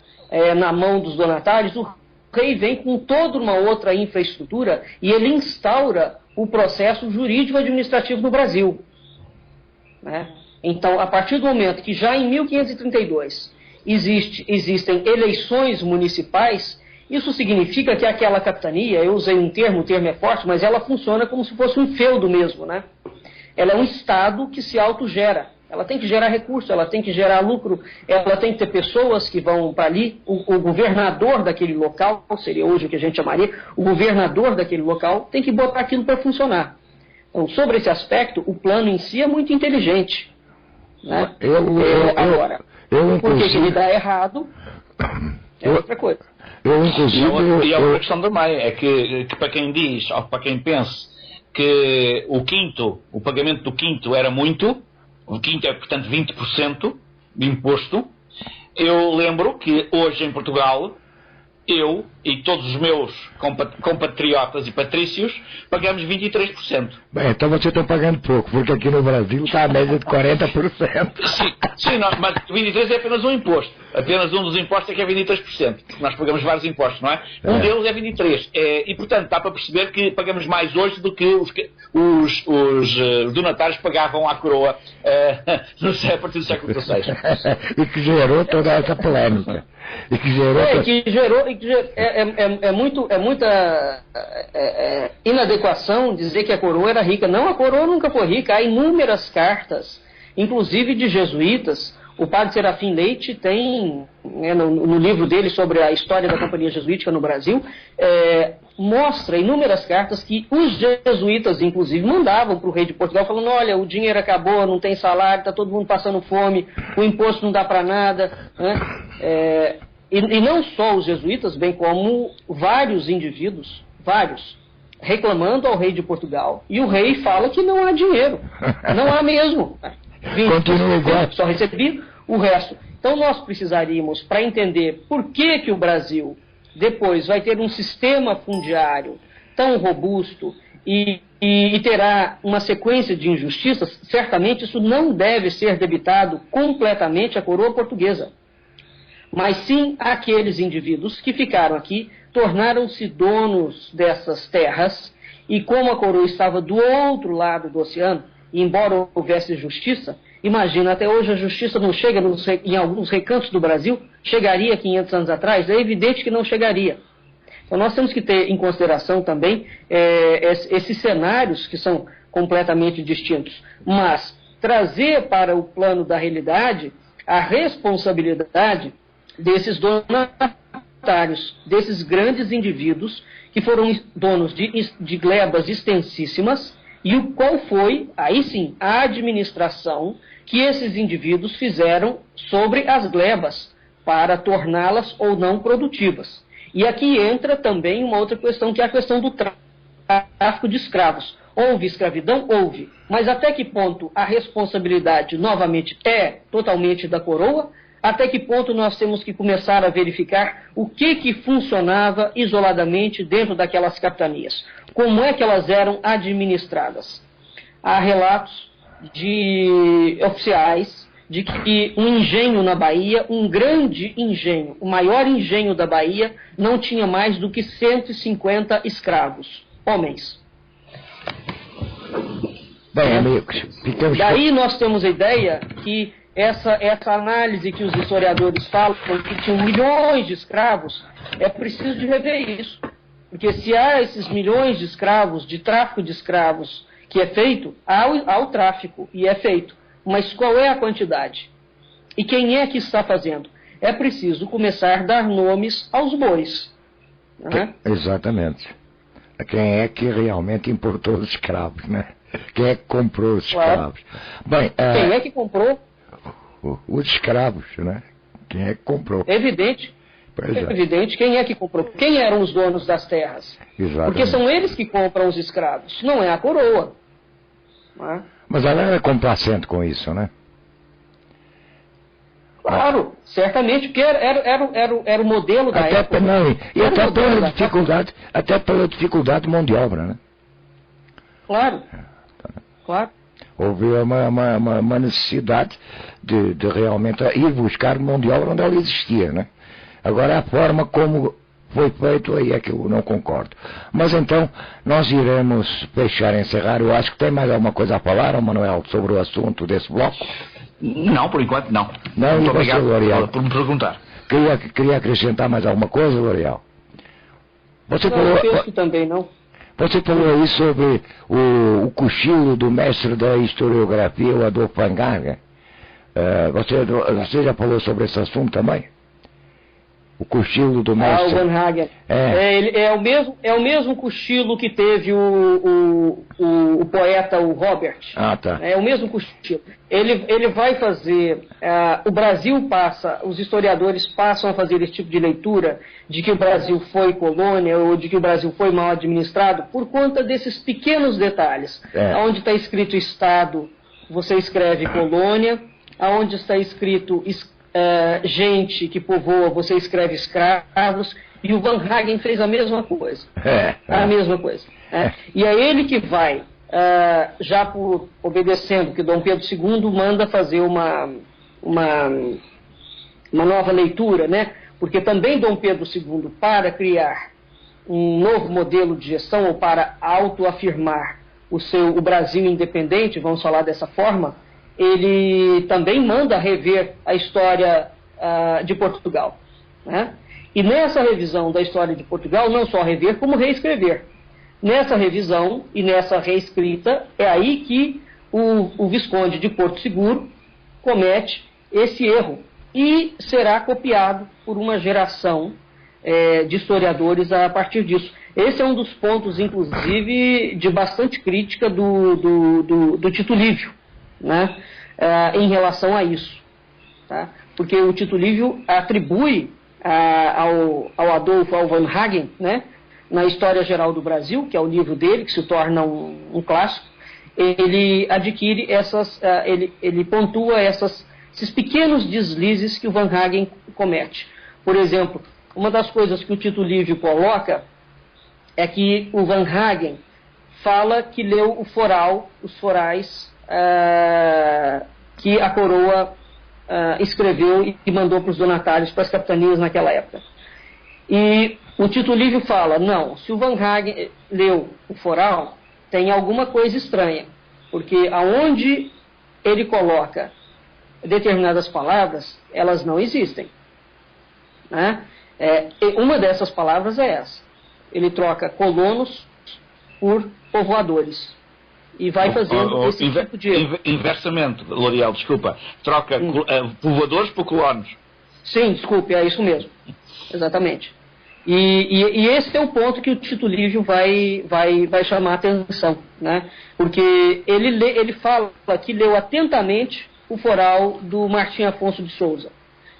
na mão dos donatários, o rei vem com toda uma outra infraestrutura e ele instaura o processo jurídico-administrativo no Brasil. Né? Então, a partir do momento que já em 1532 existem eleições municipais, isso significa que aquela capitania, eu usei um termo, o termo é forte, mas ela funciona como se fosse um feudo mesmo, né? Ela é um Estado que se autogera. Ela tem que gerar recurso, ela tem que gerar lucro, ela tem que ter pessoas que vão para ali. O governador daquele local, seria hoje o que a gente chamaria, o governador daquele local tem que botar aquilo para funcionar. Então, sobre esse aspecto, o plano em si é muito inteligente. Né? Agora, porque se ele dá errado, é outra coisa. E a outra questão também é que para quem diz, ou para quem pensa que o pagamento do quinto era muito, o quinto é, portanto, 20% de imposto, eu lembro que hoje em Portugal, eu e todos os meus compatriotas e patrícios pagamos 23%. Bem, então vocês estão pagando pouco, porque aqui no Brasil está a média de 40%. Sim, mas 23% é apenas um imposto. Apenas um dos impostos é que é 23%. Nós pagamos vários impostos, não é? Um deles é 23%. E, portanto, dá para perceber que pagamos mais hoje do que os donatários pagavam à coroa a partir do século XVI. E que gerou toda essa polêmica. É muita inadequação dizer que a coroa era rica. Não, a coroa nunca foi rica. Há inúmeras cartas, inclusive de jesuítas. O padre Serafim Leite tem, no livro dele sobre a história da Companhia Jesuítica no Brasil, mostra inúmeras cartas que os jesuítas, inclusive, mandavam para o rei de Portugal, falando, olha, o dinheiro acabou, não tem salário, está todo mundo passando fome, o imposto não dá para nada. Né? E não só os jesuítas, bem como vários indivíduos, reclamando ao rei de Portugal. E o rei fala que não há dinheiro. Não há mesmo. Continua igual. Só recebi o resto. Então nós precisaríamos, para entender por que o Brasil depois vai ter um sistema fundiário tão robusto e terá uma sequência de injustiças, certamente isso não deve ser debitado completamente à coroa portuguesa, mas sim àqueles indivíduos que ficaram aqui, tornaram-se donos dessas terras, e como a coroa estava do outro lado do oceano, e embora houvesse justiça, imagina, até hoje a justiça não chega em alguns recantos do Brasil, chegaria 500 anos atrás? É evidente que não chegaria. Então nós temos que ter em consideração também esses cenários que são completamente distintos, mas trazer para o plano da realidade a responsabilidade desses donatários, desses grandes indivíduos que foram donos de glebas extensíssimas, e qual foi, aí sim, a administração que esses indivíduos fizeram sobre as glebas para torná-las ou não produtivas. E aqui entra também uma outra questão, que é a questão do tráfico de escravos. Houve escravidão? Houve. Mas até que ponto a responsabilidade, novamente, é totalmente da coroa? Até que ponto nós temos que começar a verificar o que funcionava isoladamente dentro daquelas capitanias? Como é que elas eram administradas? Há relatos de oficiais de que um engenho na Bahia, um grande engenho, o maior engenho da Bahia, não tinha mais do que 150 escravos, homens. Bem, amigos, daí nós temos a ideia que essa análise que os historiadores falam, que tinham milhões de escravos, é preciso de rever isso. Porque se há esses milhões de escravos, de tráfico de escravos que é feito, há o tráfico e é feito. Mas qual é a quantidade? E quem é que está fazendo? É preciso começar a dar nomes aos bois. Exatamente. Quem é que realmente importou os escravos, né? Quem é que comprou os escravos? Bem, quem é que comprou? Os escravos, né? Quem é que comprou? Evidente. Evidente. Quem é que comprou? Quem eram os donos das terras? Exatamente. Porque são eles que compram os escravos, não é a coroa. Né? Mas ela era complacente com isso, né? Claro, certamente, porque era o modelo da época. E até pela dificuldade de mão de obra, né? Claro, claro. Houve uma necessidade de realmente ir buscar mão de obra onde ela existia, né? Agora a forma como foi feito aí é que eu não concordo. Mas então, nós iremos fechar e encerrar. Eu acho que tem mais alguma coisa a falar, Manuel, sobre o assunto desse bloco? Não, por enquanto não. Muito obrigado, L'Oreal, por me perguntar. Queria acrescentar mais alguma coisa, L'Oreal? Eu penso que também não. Você falou aí sobre o cochilo do mestre da historiografia, o Adolfo Van Hagen. Você já falou sobre esse assunto também? O cochilo do mestre. O Van Hagen. É o mesmo cochilo que teve o poeta, o Robert. Tá. É o mesmo cochilo. Ele vai fazer. O Brasil passa, os historiadores passam a fazer esse tipo de leitura de que o Brasil foi colônia ou de que o Brasil foi mal administrado por conta desses pequenos detalhes. Onde está escrito Estado, você escreve colônia. Aonde está escrito gente que povoa, você escreve escravos, e o Van Hagen fez a mesma coisa. A mesma coisa. E é ele que vai, já obedecendo que Dom Pedro II manda fazer uma nova leitura, né? Porque também Dom Pedro II, para criar um novo modelo de gestão, ou para autoafirmar o Brasil independente, vamos falar dessa forma, ele também manda rever a história de Portugal. Né? E nessa revisão da história de Portugal, não só rever, como reescrever. Nessa revisão e nessa reescrita, é aí que o Visconde de Porto Seguro comete esse erro e será copiado por uma geração de historiadores a partir disso. Esse é um dos pontos, inclusive, de bastante crítica do Tito Livio, né, em relação a isso. Tá? Porque o Tito Livio atribui ao Adolfo, ao Van Hagen, né, na História Geral do Brasil, que é o livro dele, que se torna um clássico, ele adquire ele pontua esses pequenos deslizes que o Van Hagen comete. Por exemplo, uma das coisas que o Tito Livio coloca é que o Van Hagen fala que leu os forais que a coroa escreveu e mandou para os donatários, para as capitanias naquela época. E o Tito Livio fala, não, se o Van Hagen leu o foral, tem alguma coisa estranha, porque aonde ele coloca determinadas palavras, elas não existem. Né? Uma dessas palavras é essa. Ele troca colonos por povoadores. E vai fazendo esse tipo de erro. Inversamente, L'Oreal, desculpa. Troca povoadores por colonos. Sim, desculpe, é isso mesmo. Exatamente. E esse é o ponto que o Tito Livio vai chamar a atenção. Né? Porque ele fala que leu atentamente o foral do Martim Afonso de Souza.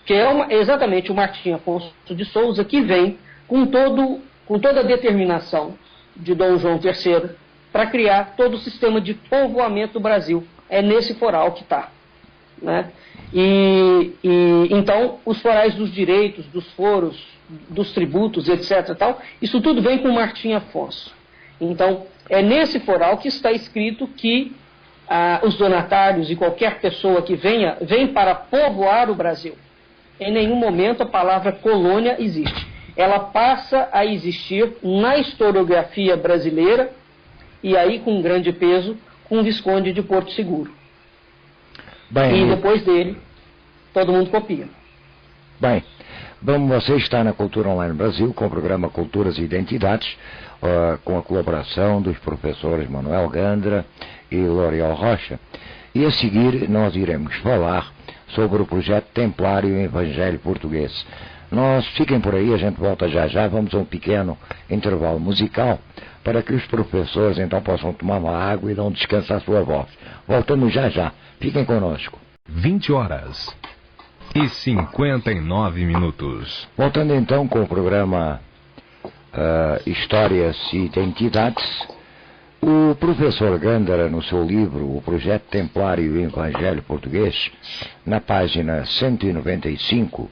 Que é exatamente o Martim Afonso de Souza que vem com toda a determinação de Dom João III para criar todo o sistema de povoamento do Brasil. É nesse foral que está. Né? Então, os forais dos direitos, dos foros, dos tributos, etc. Tal, isso tudo vem com Martim Afonso. Então, é nesse foral que está escrito que os donatários e qualquer pessoa que vem para povoar o Brasil. Em nenhum momento a palavra colônia existe. Ela passa a existir na historiografia brasileira e aí com grande peso com o Visconde de Porto Seguro. Bem, e depois dele, todo mundo copia. Bem, você está na Cultura Online Brasil com o programa Culturas e Identidades, com a colaboração dos professores Manuel Gandra e L'Oreal Rocha. E a seguir nós iremos falar sobre o projeto Templário e Evangelho Português. Nós fiquem por aí, a gente volta já já, vamos a um pequeno intervalo musical para que os professores então possam tomar uma água e dar um descanso à sua voz. Voltamos já já, fiquem conosco. 20h59. Voltando então com o programa Histórias e Identidades, o professor Gândara, no seu livro O Projeto Templário e Evangelho Português, na página 195,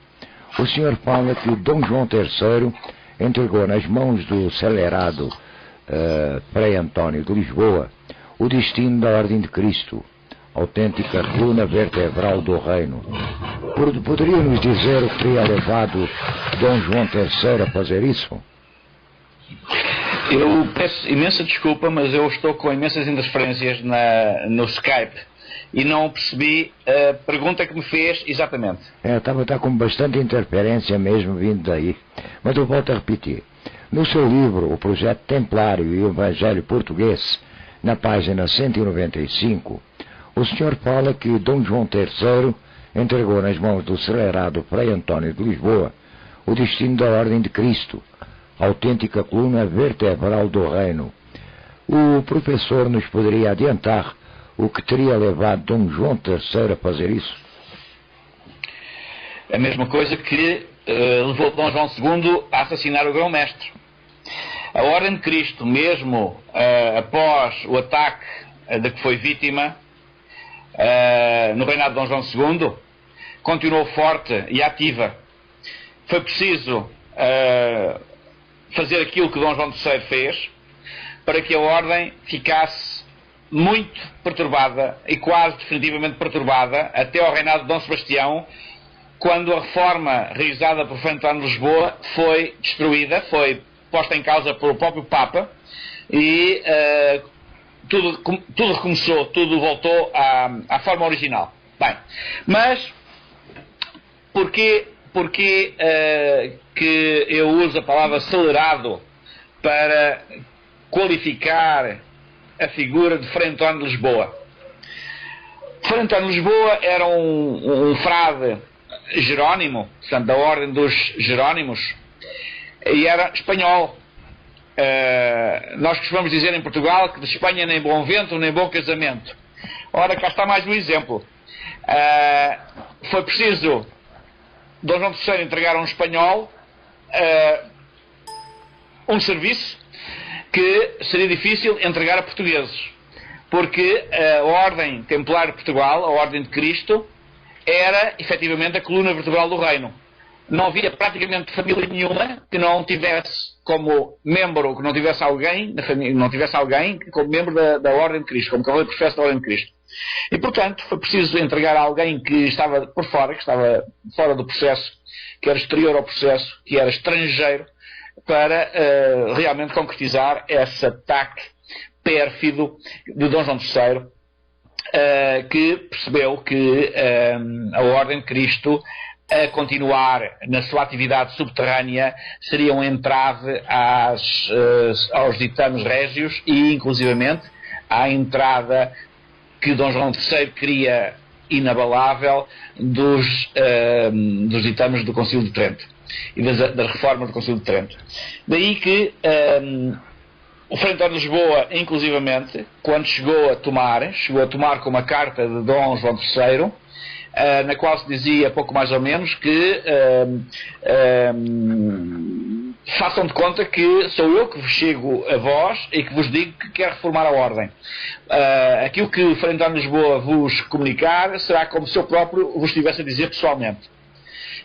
o senhor fala que Dom João III entregou nas mãos do celerado Frei António de Lisboa o destino da Ordem de Cristo, autêntica coluna vertebral do reino. Poderia nos dizer o que teria levado Dom João III a fazer isso? Eu peço imensa desculpa, mas eu estou com imensas interferências no Skype e não percebi a pergunta que me fez exatamente. Está com bastante interferência mesmo vindo daí. Mas eu volto a repetir. No seu livro, O Projeto Templário e o Evangelho Português, na página 195, o senhor fala que Dom João III entregou nas mãos do celerado Frei António de Lisboa o destino da Ordem de Cristo, autêntica coluna vertebral do reino. O professor nos poderia adiantar o que teria levado Dom João III a fazer isso? A mesma coisa que levou Dom João II a assassinar o grão-mestre. A Ordem de Cristo, mesmo após o ataque de que foi vítima no reinado de Dom João II, continuou forte e ativa. Foi preciso fazer aquilo que Dom João III fez para que a Ordem ficasse muito perturbada e quase definitivamente perturbada até ao reinado de Dom Sebastião, quando a reforma realizada por Frei António de Lisboa foi destruída, foi posta em causa pelo próprio Papa e tudo recomeçou, tudo voltou à forma original. Bem, mas porquê que eu uso a palavra acelerado para qualificar a figura de Frei António de Lisboa? Frei António de Lisboa era um frade jerónimo, portanto, da Ordem dos Jerónimos, e era espanhol. Nós costumamos dizer em Portugal que de Espanha nem bom vento, nem bom casamento. Ora, cá está mais um exemplo. Foi preciso Dom João III entregar a um espanhol um serviço que seria difícil entregar a portugueses, porque a Ordem Templar de Portugal, a Ordem de Cristo, era efetivamente a coluna vertebral do reino. Não havia praticamente família nenhuma que não tivesse como membro, que não tivesse alguém na família, não tivesse alguém como membro da Ordem de Cristo, como cavaleiro professo da Ordem de Cristo. E portanto foi preciso entregar a alguém que estava por fora, que estava fora do processo, que era exterior ao processo, que era estrangeiro, para realmente concretizar esse ataque pérfido de Dom João III, que percebeu que a Ordem de Cristo, a continuar na sua atividade subterrânea, seria um entrave aos ditames régios e, inclusivamente, à entrada que Dom João III queria inabalável dos ditames do Concílio de Trento e das reformas do Concílio de Trento. Daí que o Frei António de Lisboa, inclusivamente, quando chegou a tomar com uma carta de Dom João III, na qual se dizia pouco mais ou menos que façam de conta que sou eu que vos chego a vós e que vos digo que quero reformar a Ordem. Aquilo que o Frei António de Lisboa vos comunicar será como se eu próprio vos estivesse a dizer pessoalmente.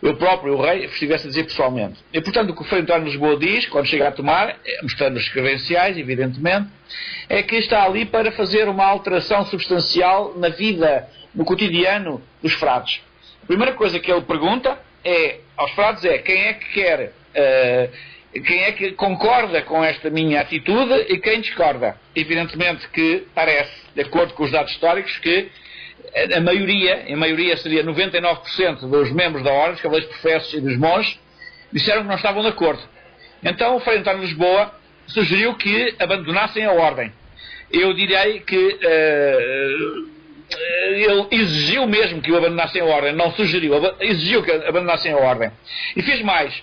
Eu próprio, o rei, vos estivesse a dizer pessoalmente. E portanto o que o Frei António de Lisboa diz, quando chega a tomar, mostrando os credenciais, evidentemente, é que está ali para fazer uma alteração substancial na vida, no cotidiano dos frades. A primeira coisa que ele pergunta aos frades é quem é que quer, quem é que concorda com esta minha atitude e quem discorda. Evidentemente que parece, de acordo com os dados históricos, que em maioria seria 99% dos membros da Ordem, dos cavaleiros professos e dos monges, disseram que não estavam de acordo. Então o Frei António de Lisboa sugeriu que abandonassem a Ordem. Eu direi que ele exigiu mesmo que o abandonassem a ordem, não sugeriu, exigiu que abandonassem a ordem. E fez mais.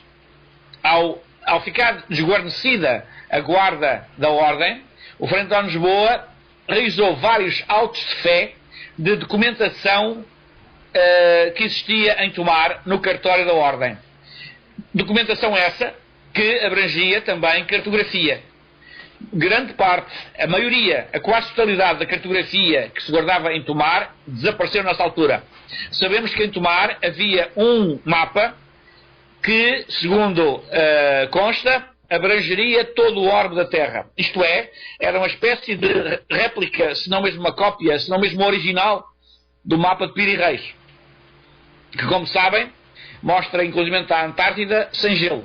Ao ficar desguarnecida a guarda da ordem, o Frei António de Lisboa realizou vários autos de fé de documentação que existia em Tomar no cartório da ordem. Documentação essa que abrangia também cartografia. Grande parte, a maioria, a quase totalidade da cartografia que se guardava em Tomar desapareceu nessa altura. Sabemos que em Tomar havia um mapa que, segundo consta, abrangeria todo o orbe da Terra. Isto é, era uma espécie de réplica, se não mesmo uma cópia, se não mesmo original, do mapa de Piri Reis, que, como sabem, mostra inclusive a Antártida sem gelo.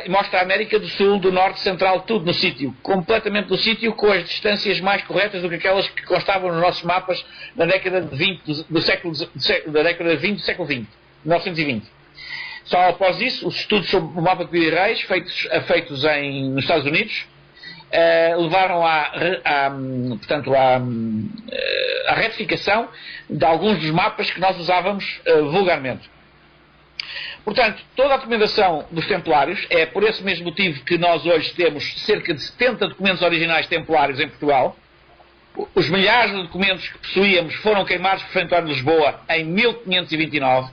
E mostra a América do Sul, do Norte, Central, tudo no sítio, completamente no sítio, com as distâncias mais corretas do que aquelas que constavam nos nossos mapas na década de 20 do século XX, 1920. Só após isso, os estudos sobre o mapa de Piri Reis, feitos nos Estados Unidos, levaram portanto, à retificação de alguns dos mapas que nós usávamos vulgarmente. Portanto, toda a documentação dos templários, é por esse mesmo motivo que nós hoje temos cerca de 70 documentos originais templários em Portugal. Os milhares de documentos que possuíamos foram queimados por Frei António de Lisboa em 1529,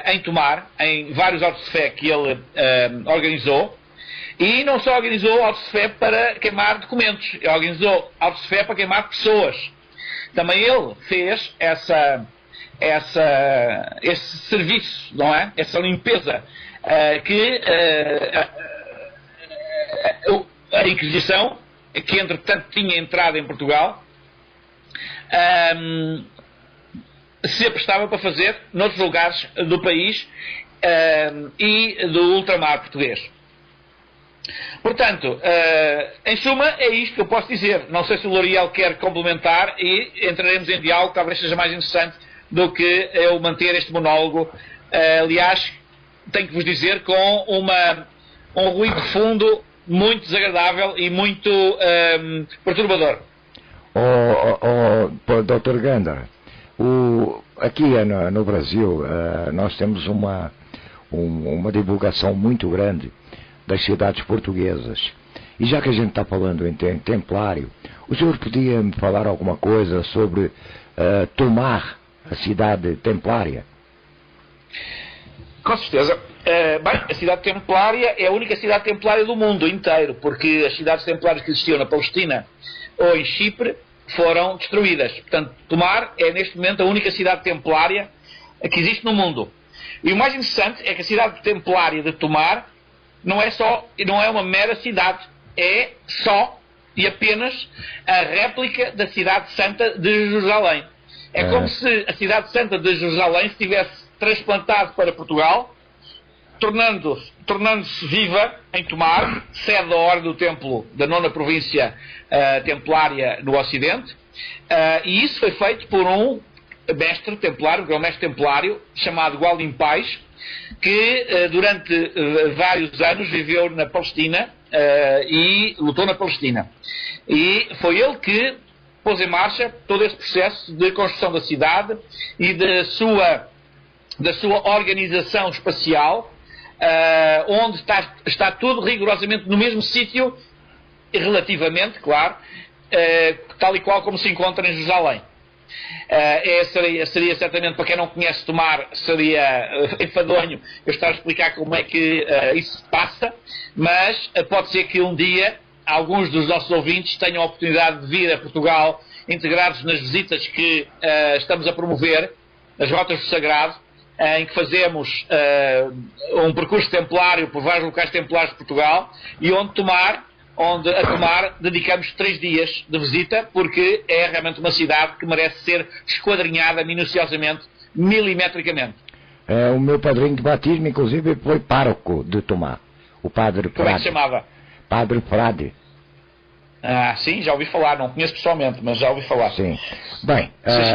em Tomar, em vários autos de fé que ele organizou. E não só organizou autos de fé para queimar documentos, ele organizou autos de fé para queimar pessoas. Também ele fez esse serviço, não é? Essa limpeza que a Inquisição, que entretanto tinha entrado em Portugal, se aprestava para fazer noutros lugares do país e do ultramar português. Portanto, em suma, é isto que eu posso dizer. Não sei se o L'Oreal quer complementar e entraremos em diálogo, talvez seja mais interessante do que eu manter este monólogo. Aliás, tenho que vos dizer com um ruído de fundo muito desagradável e muito perturbador. Dr. Gander, aqui no Brasil nós temos uma divulgação muito grande das cidades portuguesas. E já que a gente está falando em templário, o senhor podia me falar alguma coisa sobre Tomar, a cidade templária? Com certeza. Bem, a cidade templária é a única cidade templária do mundo inteiro, porque as cidades templárias que existiam na Palestina ou em Chipre foram destruídas. Portanto, Tomar é neste momento a única cidade templária que existe no mundo. E o mais interessante é que a cidade templária de Tomar não é uma mera cidade, é só e apenas a réplica da cidade santa de Jerusalém. É como se a cidade santa de Jerusalém se tivesse transplantado para Portugal, tornando-se viva em Tomar, sede da Ordem do Templo da 9ª província templária no Ocidente, e isso foi feito por um mestre templário, que é um mestre templário, chamado Gualdim Pais, que durante vários anos viveu na Palestina e lutou na Palestina. E foi ele que pôs em marcha todo esse processo de construção da cidade e da sua organização espacial, onde está tudo rigorosamente no mesmo sítio, relativamente, claro, tal e qual como se encontra em Jerusalém. Seria certamente, para quem não conhece Tomar, seria enfadonho eu estar a explicar como é que isso se passa, mas pode ser que um dia alguns dos nossos ouvintes tenham a oportunidade de vir a Portugal, integrados nas visitas que estamos a promover, as Rotas do Sagrado, em que fazemos um percurso templário por vários locais templários de Portugal, e onde a Tomar dedicamos 3 dias de visita, porque é realmente uma cidade que merece ser esquadrinhada minuciosamente, milimetricamente. O meu padrinho de batismo, inclusive, foi pároco de Tomar, o Padre Frade. Como é que se chamava? Padre Frade. Sim, já ouvi falar, não conheço pessoalmente, mas já ouvi falar. Sim. Bem,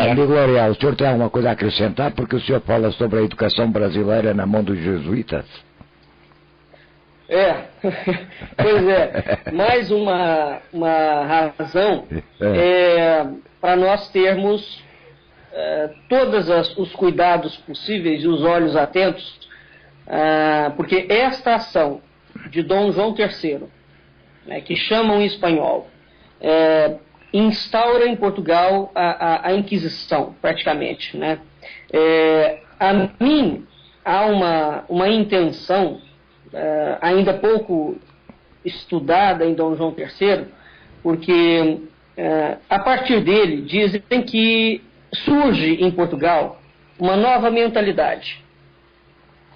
amigo L'Oreal, o senhor tem alguma coisa a acrescentar? Porque o senhor fala sobre a educação brasileira na mão dos jesuítas. Pois é, mais uma razão para nós termos todos os cuidados possíveis e os olhos atentos, porque esta ação de Dom João III, né, que chamam em espanhol, instaura em Portugal a Inquisição, praticamente, né? A mim há uma intenção ainda pouco estudada em Dom João III, porque a partir dele dizem que surge em Portugal uma nova mentalidade,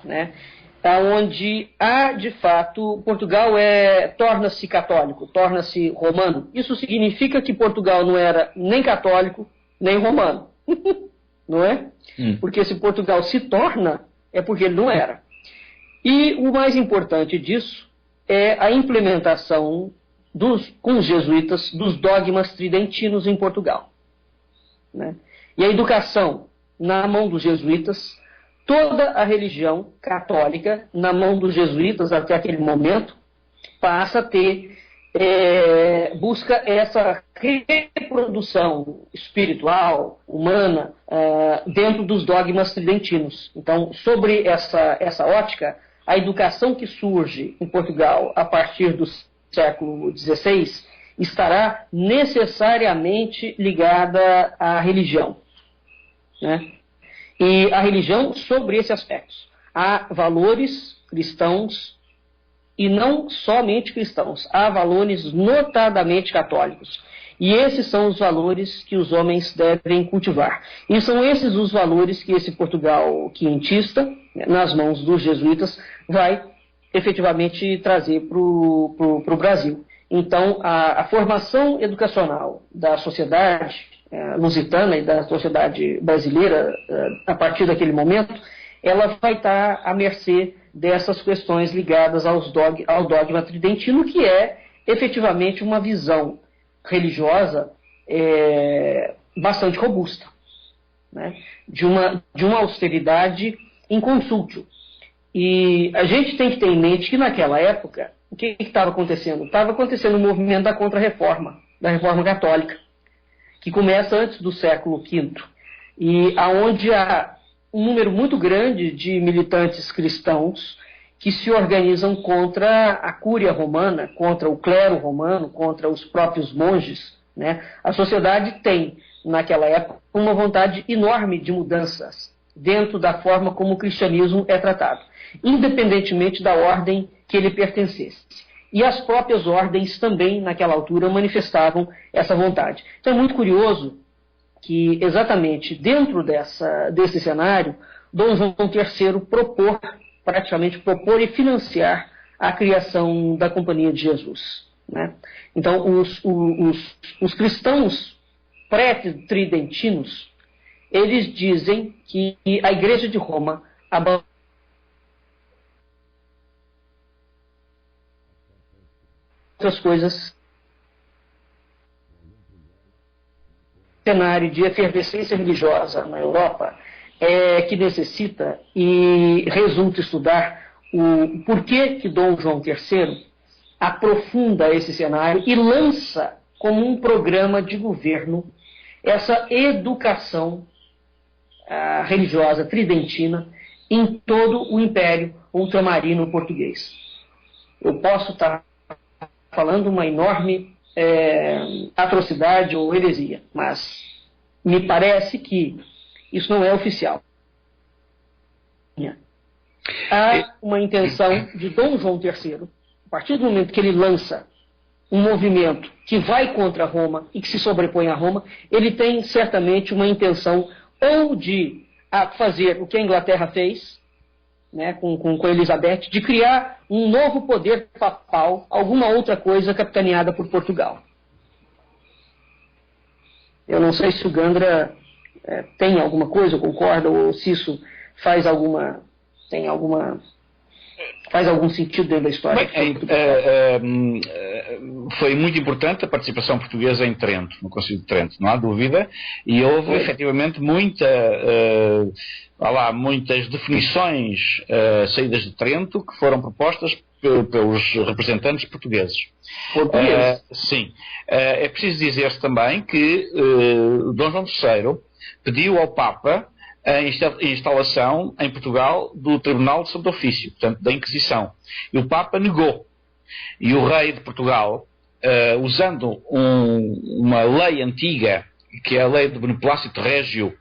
né? Onde há, de fato, Portugal torna-se católico, torna-se romano. Isso significa que Portugal não era nem católico, nem romano. Não é? Porque se Portugal se torna, é porque ele não era. E o mais importante disso é a implementação com os jesuítas dos dogmas tridentinos em Portugal, né? E a educação na mão dos jesuítas, toda a religião católica na mão dos jesuítas até aquele momento passa a ter, busca essa reprodução espiritual, humana, dentro dos dogmas tridentinos. Então, sobre essa ótica, a educação que surge em Portugal a partir do século XVI estará necessariamente ligada à religião, né? E a religião sobre esse aspecto. Há valores cristãos e não somente cristãos, há valores notadamente católicos. E esses são os valores que os homens devem cultivar. E são esses os valores que esse Portugal quientista, nas mãos dos jesuítas, vai efetivamente trazer para o Brasil. Então, a formação educacional da sociedade lusitana e da sociedade brasileira, a partir daquele momento, ela vai estar à mercê dessas questões ligadas ao dogma tridentino, que é efetivamente uma visão religiosa bastante robusta, né? De uma austeridade inconsútil. E a gente tem que ter em mente que naquela época, o que estava acontecendo? Estava acontecendo o movimento da Contra-Reforma, da Reforma Católica, que começa antes do século V, e aonde há um número muito grande de militantes cristãos que se organizam contra a cúria romana, contra o clero romano, contra os próprios monges, né? A sociedade tem, naquela época, uma vontade enorme de mudanças dentro da forma como o cristianismo é tratado, independentemente da ordem que ele pertencesse. E as próprias ordens também, naquela altura, manifestavam essa vontade. Então é muito curioso que, exatamente dentro desse cenário, Dom João III praticamente propor e financiar a criação da Companhia de Jesus, né? Então, os cristãos pré-tridentinos, eles dizem que a Igreja de Roma abandonou outras coisas, cenário de efervescência religiosa na Europa, que necessita e resulta estudar o porquê que Dom João III aprofunda esse cenário e lança como um programa de governo essa educação religiosa tridentina em todo o Império Ultramarino Português. Eu posso estar falando uma enorme atrocidade ou heresia, mas me parece que isso não é oficial. Há uma intenção de Dom João III, a partir do momento que ele lança um movimento que vai contra Roma e que se sobrepõe a Roma, ele tem certamente uma intenção ou de fazer o que a Inglaterra fez, né, com Elizabeth, de criar um novo poder papal, alguma outra coisa capitaneada por Portugal. Eu não sei se o Gandra tem alguma coisa, concorda, ou se isso faz algum sentido dentro da história. Foi muito importante a participação portuguesa em Trento, no Concílio de Trento, não há dúvida, e houve efetivamente muitas definições saídas de Trento que foram propostas pelos representantes portugueses. Sim. É preciso dizer-se também que Dom João III pediu ao Papa a instalação em Portugal do Tribunal de Santo Ofício, portanto, da Inquisição. E o Papa negou. E o rei de Portugal, usando uma lei antiga, que é a lei do Beneplácito Régio,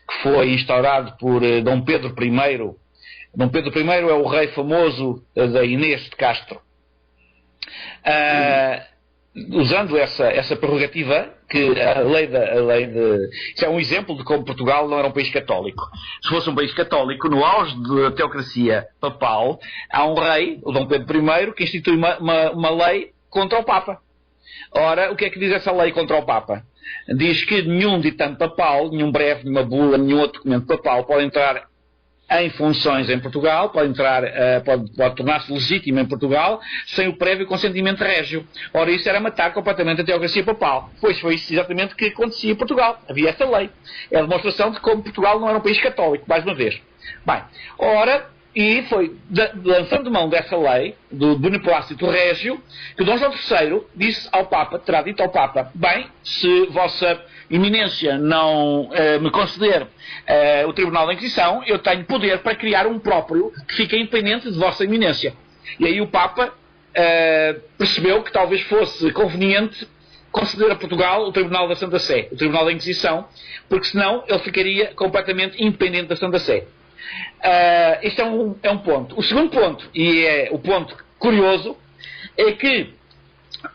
que foi instaurado por Dom Pedro I. Dom Pedro I é o rei famoso da Inês de Castro. Usando essa prerrogativa, que isso é um exemplo de como Portugal não era um país católico. Se fosse um país católico, no auge da teocracia papal, há um rei, o Dom Pedro I, que institui uma lei contra o Papa. Ora, o que é que diz essa lei contra o Papa? Diz que nenhum ditame papal, nenhum breve, nenhuma bula, nenhum outro documento papal pode entrar em funções em Portugal, pode tornar-se legítimo em Portugal sem o prévio consentimento régio. Ora, isso era matar completamente a teocracia papal. Pois foi isso exatamente que acontecia em Portugal. Havia essa lei. É a demonstração de como Portugal não era um país católico, mais uma vez. Bem, ora, e foi lançando mão dessa lei, do Beneplácito Régio, que Dom João III disse ao Papa, terá dito ao Papa: bem, se Vossa Eminência não me conceder o Tribunal da Inquisição, eu tenho poder para criar um próprio que fique independente de Vossa Eminência. E aí o Papa percebeu que talvez fosse conveniente conceder a Portugal o Tribunal da Santa Sé, o Tribunal da Inquisição, porque senão ele ficaria completamente independente da Santa Sé. Este é um ponto. O segundo ponto, e é o ponto curioso, é que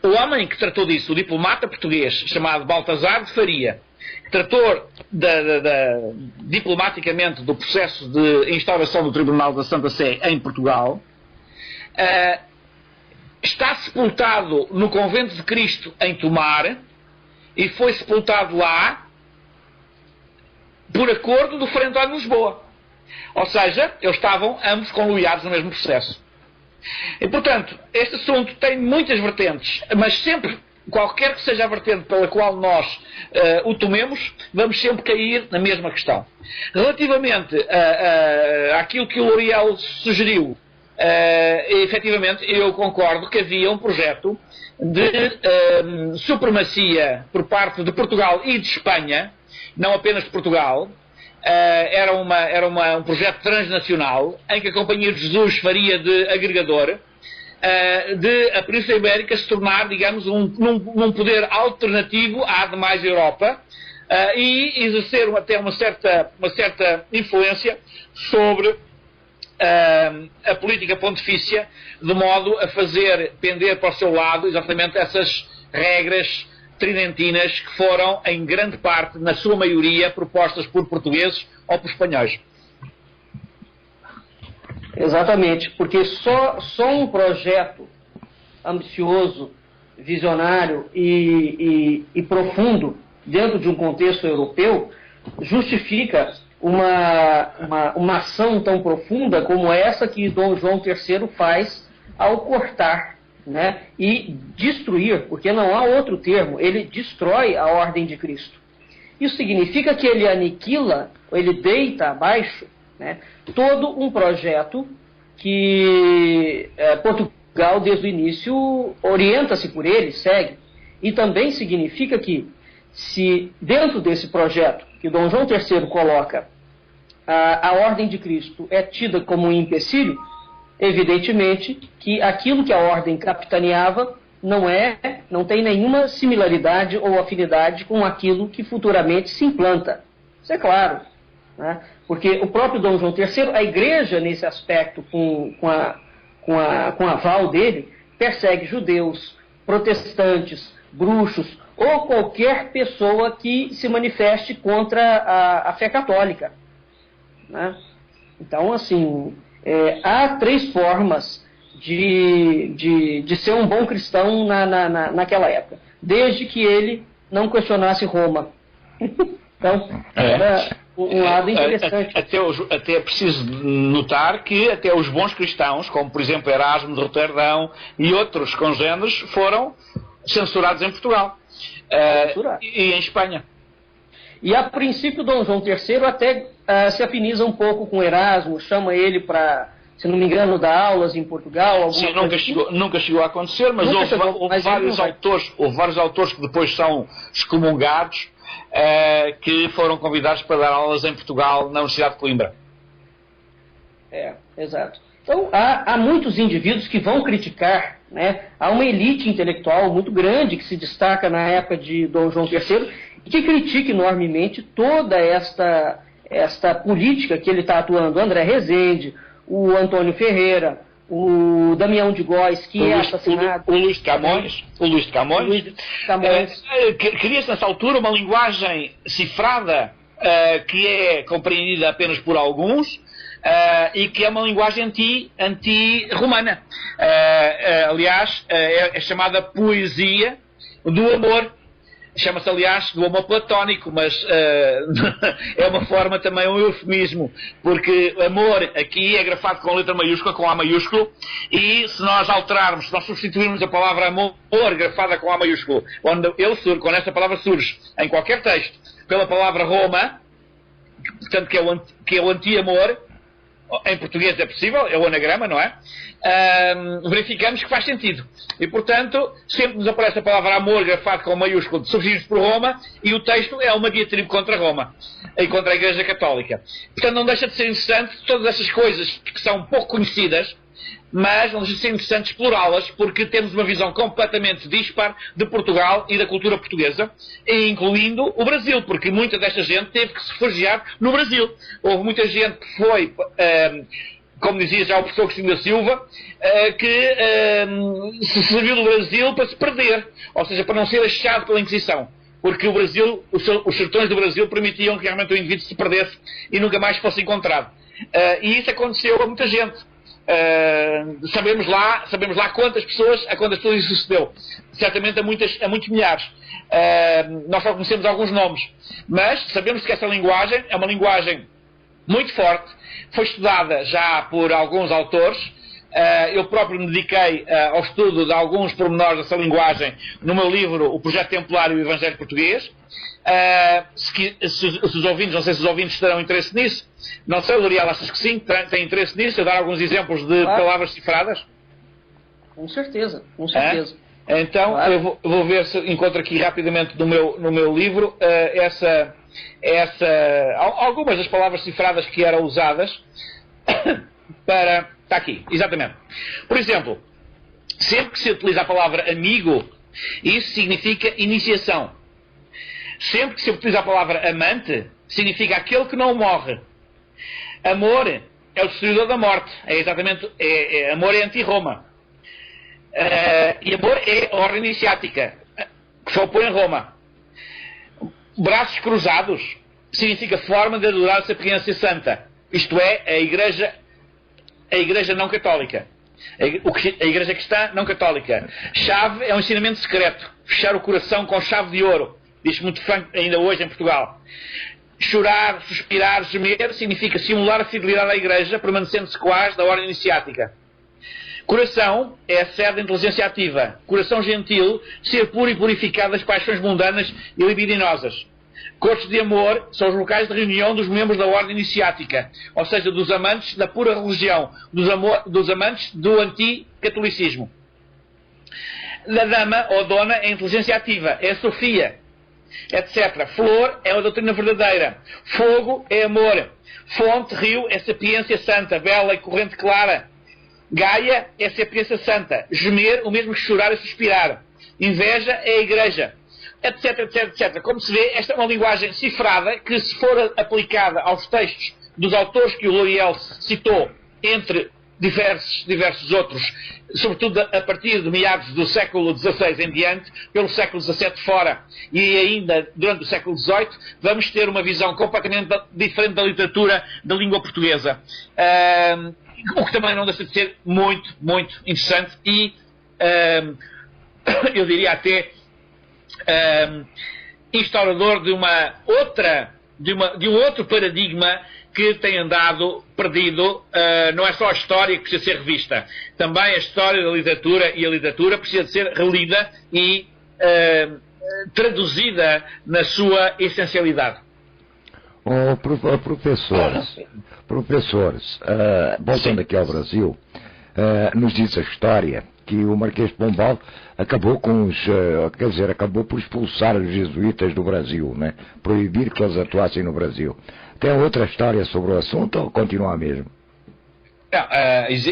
o homem que tratou disso, o diplomata português chamado Baltazar de Faria, que tratou diplomaticamente do processo de instauração do Tribunal da Santa Sé em Portugal, está sepultado no Convento de Cristo em Tomar e foi sepultado lá por acordo do Frei António de Lisboa. Ou seja, eles estavam ambos conluiados no mesmo processo. E, portanto, este assunto tem muitas vertentes, mas sempre, qualquer que seja a vertente pela qual nós o tomemos, vamos sempre cair na mesma questão. Relativamente àquilo que o L'Oréal sugeriu, efetivamente, eu concordo que havia um projeto de supremacia por parte de Portugal e de Espanha, não apenas de Portugal. Era um projeto transnacional em que a Companhia de Jesus faria de agregador, de a Península Ibérica se tornar, digamos, num poder alternativo à demais Europa, e exercer até uma certa influência sobre a política pontifícia, de modo a fazer pender para o seu lado exatamente essas regras tridentinas que foram, em grande parte, na sua maioria, propostas por portugueses ou por espanhóis. Exatamente, porque só um projeto ambicioso, visionário e profundo dentro de um contexto europeu justifica uma ação tão profunda como essa que Dom João III faz ao cortar, né, e destruir, porque não há outro termo, ele destrói a ordem de Cristo. Isso significa que ele aniquila, ele deita abaixo, né, todo um projeto que Portugal, desde o início, orienta-se por ele, segue. E também significa que, se dentro desse projeto que Dom João III coloca, a ordem de Cristo é tida como um empecilho, evidentemente que aquilo que a ordem capitaneava não tem nenhuma similaridade ou afinidade com aquilo que futuramente se implanta. Isso é claro, né? Porque o próprio Dom João III, a igreja nesse aspecto, com aval dele, persegue judeus, protestantes, bruxos ou qualquer pessoa que se manifeste contra a fé católica, né? Então, assim, há três formas de ser um bom cristão naquela época, desde que ele não questionasse Roma. Então, era um lado interessante. Até é preciso notar que até os bons cristãos, como por exemplo Erasmo de Roterdão e outros congêneres, foram censurados em Portugal e em Espanha. E a princípio Dom João III até se afiniza um pouco com Erasmo, chama ele para se não me engano, dá aulas em Portugal. Sim, nunca chegou a acontecer, mas houve vários autores que depois são excomungados, que foram convidados para dar aulas em Portugal na Universidade de Coimbra. Exato. Então, há muitos indivíduos que vão criticar, né? Há uma elite intelectual muito grande que se destaca na época de Dom João III e que critica enormemente toda esta política que ele está atuando. O André Rezende, o Antônio Ferreira, o Damião de Góes, que é assassinado. O Luís de Camões. Cria-se nessa altura uma linguagem cifrada que é compreendida apenas por alguns, e que é uma linguagem anti-romana. Aliás, é chamada poesia do amor. Chama-se, aliás, do amor platónico, mas é uma forma também, um eufemismo, porque amor aqui é grafado com letra maiúscula, com A maiúsculo, e se nós alterarmos, se nós substituirmos a palavra amor grafada com A maiúsculo, quando essa palavra surge em qualquer texto, pela palavra Roma, portanto que é o anti-amor, em português é possível, é o anagrama, não é? Verificamos que faz sentido. E, portanto, sempre nos aparece a palavra amor grafado com maiúsculo, surgidos por Roma, e o texto é uma diatribe contra Roma e contra a Igreja Católica. Portanto, não deixa de ser interessante todas essas coisas que são pouco conhecidas, mas não deixa de ser interessante explorá-las, porque temos uma visão completamente dispar de Portugal e da cultura portuguesa, incluindo o Brasil, porque muita desta gente teve que se refugiar no Brasil. Houve muita gente que foi, como dizia já o professor Agostinho da Silva, que se serviu do Brasil para se perder, ou seja, para não ser achado pela Inquisição. Porque o Brasil, os sertões do Brasil permitiam que realmente o indivíduo se perdesse e nunca mais fosse encontrado. E isso aconteceu a muita gente. Sabemos lá quantas pessoas isso sucedeu. Certamente a muitos milhares. Nós só conhecemos alguns nomes, mas sabemos que essa linguagem é uma linguagem muito forte, foi estudada já por alguns autores. Eu próprio me dediquei ao estudo de alguns pormenores dessa linguagem no meu livro O Projeto Templário e o Evangelho Português. Se os ouvintes, não sei se os ouvintes terão interesse nisso, não sei, L'Oreal, achas que sim, tem interesse nisso, eu dar alguns exemplos de palavras cifradas? Com certeza. Então, claro. Eu vou ver se encontro aqui rapidamente no meu livro algumas das palavras cifradas que eram usadas para... Está aqui, exatamente. Por exemplo, sempre que se utiliza a palavra amigo, isso significa iniciação. Sempre que se utiliza a palavra amante, significa aquele que não morre. Amor é o destruidor da morte. Amor é anti-Roma. E amor é a ordem iniciática, que se opõe a Roma. Braços cruzados significa forma de adorar a sapiência santa. Isto é, a Igreja não católica. A Igreja cristã não católica. Chave é um ensinamento secreto. Fechar o coração com chave de ouro. Diz muito franco ainda hoje em Portugal. Chorar, suspirar, gemer significa simular a fidelidade à Igreja, permanecendo sequaz da ordem iniciática. Coração é a sede da inteligência ativa. Coração gentil, ser puro e purificado das paixões mundanas e libidinosas. Cortes de amor são os locais de reunião dos membros da ordem iniciática, ou seja, dos amantes da pura religião, dos amantes do anticatolicismo. A dama ou dona é a inteligência ativa, é a Sofia, etc. Flor é a doutrina verdadeira. Fogo é amor. Fonte, rio, é sapiência santa, bela e corrente clara. Gaia é sapiência santa. Gemer, o mesmo que chorar e suspirar. Inveja é a Igreja. Etc, etc, etc. Como se vê, esta é uma linguagem cifrada que, se for aplicada aos textos dos autores que o L'Oreal citou, entre diversos outros, sobretudo a partir de meados do século XVI em diante, pelo século XVII fora e ainda durante o século XVIII, vamos ter uma visão completamente diferente da literatura da língua portuguesa. O que também não deixa de ser muito, muito interessante e, eu diria até, instaurador de um outro paradigma que tem andado perdido. Não é só a história que precisa ser revista, também a história da literatura, e a literatura precisa de ser relida e traduzida na sua essencialidade. Professores, voltando aqui ao Brasil, nos diz a história que o Marquês de Pombal acabou acabou por expulsar os jesuítas do Brasil, né? Proibir que eles atuassem no Brasil. Tem outra história sobre o assunto ou continua a mesma?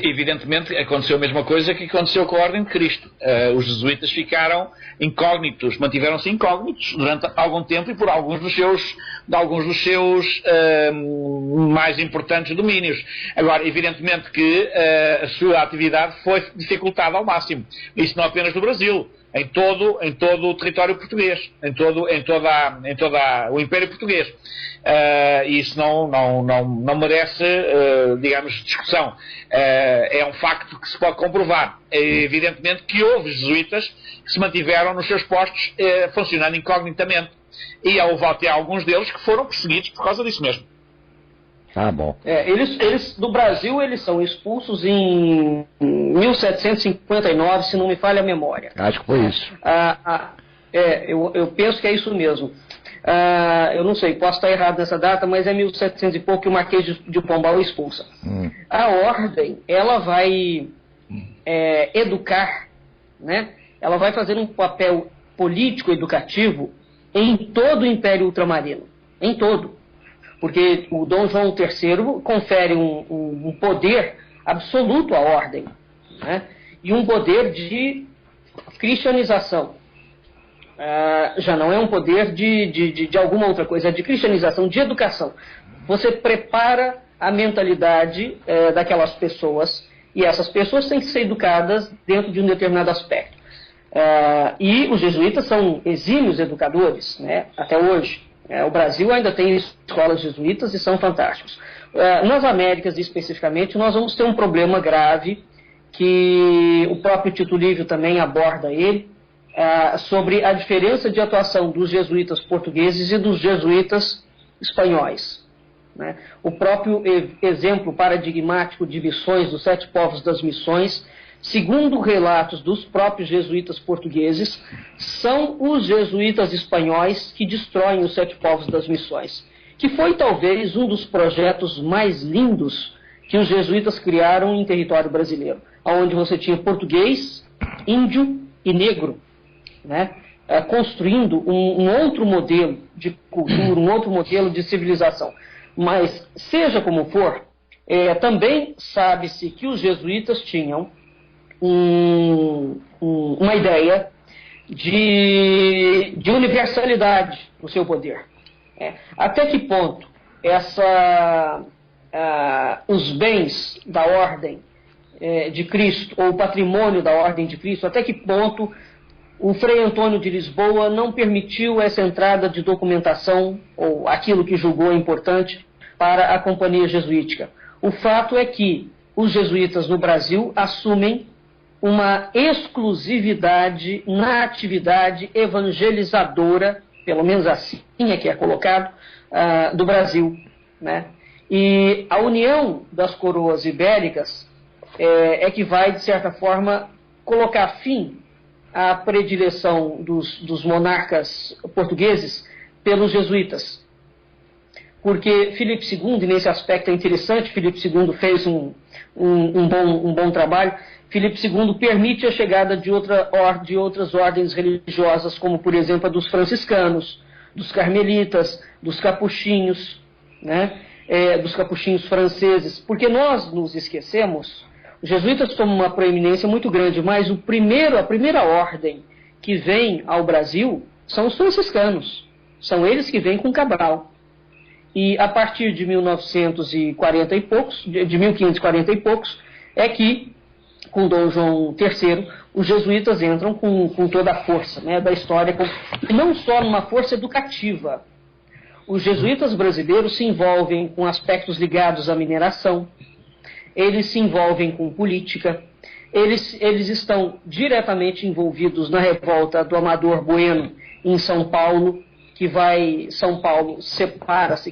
Evidentemente aconteceu a mesma coisa que aconteceu com a Ordem de Cristo. Os jesuítas ficaram incógnitos, mantiveram-se incógnitos durante algum tempo e por alguns dos seus mais importantes domínios. Agora, evidentemente que a sua atividade foi dificultada ao máximo. Isso não apenas no Brasil, em todo o território português, em todo o Império Português. Isso não merece, digamos, discussão. É um facto que se pode comprovar. É evidentemente que houve jesuítas que se mantiveram nos seus postos funcionando incognitamente. E houve até alguns deles que foram perseguidos por causa disso mesmo. Ah, bom. Eles do Brasil eles são expulsos em 1759, se não me falha a memória. Acho que foi isso. Eu penso que é isso mesmo. Eu não sei, posso estar errado nessa data, mas é 1700 e pouco que o Marquês de Pombal expulsa. A ordem, ela vai educar, né? Ela vai fazer um papel político educativo em todo o Império Ultramarino, em todo. Porque o Dom João III confere um poder absoluto à ordem, né? E um poder de cristianização. Já não é um poder de alguma outra coisa, é de cristianização, de educação. Você prepara a mentalidade daquelas pessoas, e essas pessoas têm que ser educadas dentro de um determinado aspecto. E os jesuítas são exímios educadores, né, até hoje. O Brasil ainda tem escolas jesuítas e são fantásticos. Nas Américas, especificamente, nós vamos ter um problema grave, que o próprio Tito Livio também aborda ele, sobre a diferença de atuação dos jesuítas portugueses e dos jesuítas espanhóis, né? O próprio exemplo paradigmático de missões dos 7 povos das missões, segundo relatos dos próprios jesuítas portugueses, são os jesuítas espanhóis que destroem os 7 povos das missões, que foi talvez um dos projetos mais lindos que os jesuítas criaram em território brasileiro, onde você tinha português, índio e negro, né, construindo um outro modelo de cultura, um outro modelo de civilização. Mas, seja como for, também sabe-se que os jesuítas tinham uma ideia de universalidade no seu poder. Até que ponto os bens da ordem de Cristo, ou o patrimônio da ordem de Cristo, até que ponto o Frei Antônio de Lisboa não permitiu essa entrada de documentação, ou aquilo que julgou importante, para a companhia jesuítica. O fato é que os jesuítas no Brasil assumem uma exclusividade na atividade evangelizadora, pelo menos assim é que é colocado, do Brasil, né? E a união das coroas ibéricas é que vai, de certa forma, colocar fim à predileção dos monarcas portugueses pelos jesuítas. Porque Filipe II, e nesse aspecto é interessante, Filipe II fez um bom trabalho. Filipe II permite a chegada de outras ordens religiosas, como, por exemplo, a dos franciscanos, dos carmelitas, dos capuchinhos, né? Dos capuchinhos franceses. Porque nós nos esquecemos, os jesuítas tomam uma proeminência muito grande, mas a primeira ordem que vem ao Brasil são os franciscanos. São eles que vêm com Cabral. E a partir de 1540 e poucos, é que, com Dom João III, os jesuítas entram com toda a força, né, da história, e não só numa força educativa. Os jesuítas brasileiros se envolvem com aspectos ligados à mineração, eles se envolvem com política, eles estão diretamente envolvidos na revolta do Amador Bueno em São Paulo, São Paulo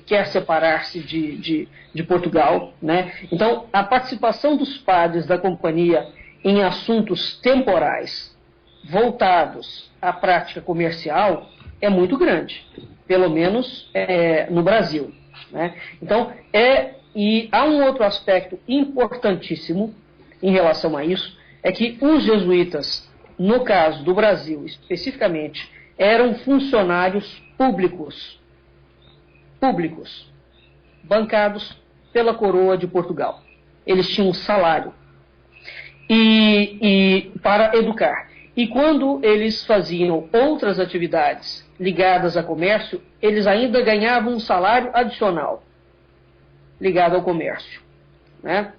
quer separar-se de Portugal, né? Então, a participação dos padres da companhia em assuntos temporais voltados à prática comercial é muito grande, pelo menos no Brasil. né? Então, e há um outro aspecto importantíssimo em relação a isso, é que os jesuítas, no caso do Brasil especificamente, eram funcionários públicos, bancados pela coroa de Portugal. Eles tinham um salário para educar. E quando eles faziam outras atividades ligadas a comércio, eles ainda ganhavam um salário adicional ligado ao comércio, né?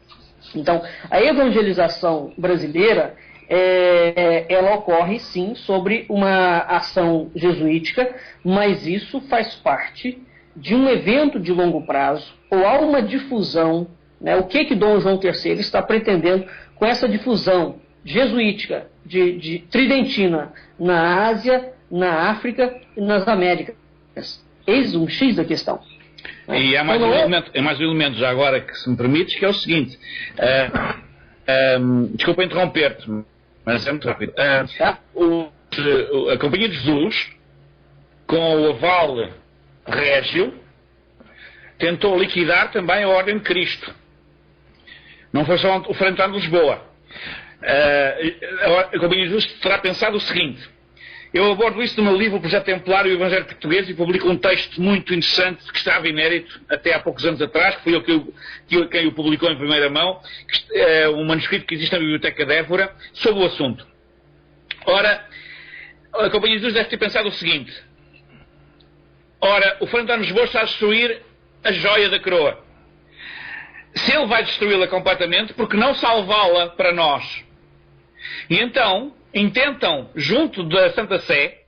Então, a evangelização brasileira, ela ocorre, sim, sobre uma ação jesuítica, mas isso faz parte de um evento de longo prazo, ou há uma difusão, né? O que Dom João III está pretendendo com essa difusão jesuítica, de tridentina, na Ásia, na África e nas Américas? Eis um X da questão. E há mais um elemento já agora que, se me permites, que é o seguinte. Desculpa interromper-te, mas é muito rápido. A Companhia de Jesus, com o aval régio, tentou liquidar também a Ordem de Cristo. Não foi só o Frei António de Lisboa. A Companhia de Jesus terá pensado o seguinte. Eu abordo isso no meu livro, O Projeto Templário e o Evangelho Português, e publico um texto muito interessante que estava inédito até há poucos anos atrás, que foi quem o publicou em primeira mão, um manuscrito que existe na Biblioteca de Évora, sobre o assunto. Ora, a Companhia de Jesus deve ter pensado o seguinte. Ora, o Frei António de Lisboa está a destruir a joia da coroa. Se ele vai destruí-la completamente, por que não salvá-la para nós? E então intentam, junto da Santa Sé,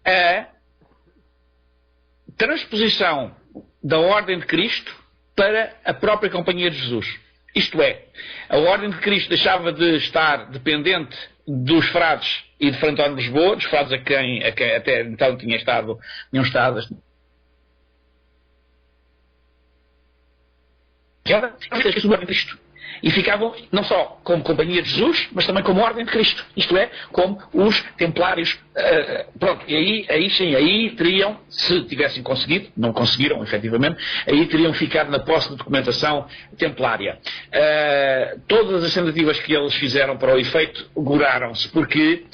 a transposição da Ordem de Cristo para a própria Companhia de Jesus. Isto é, a Ordem de Cristo deixava de estar dependente dos frades e de Frei António de Lisboa, dos frades a quem até então tinham estado Cristo. E ficavam não só como Companhia de Jesus, mas também como Ordem de Cristo. Isto é, como os templários. Pronto, e aí teriam, se tivessem conseguido, não conseguiram efetivamente, aí teriam ficado na posse de documentação templária. Todas as tentativas que eles fizeram para o efeito goraram-se, porque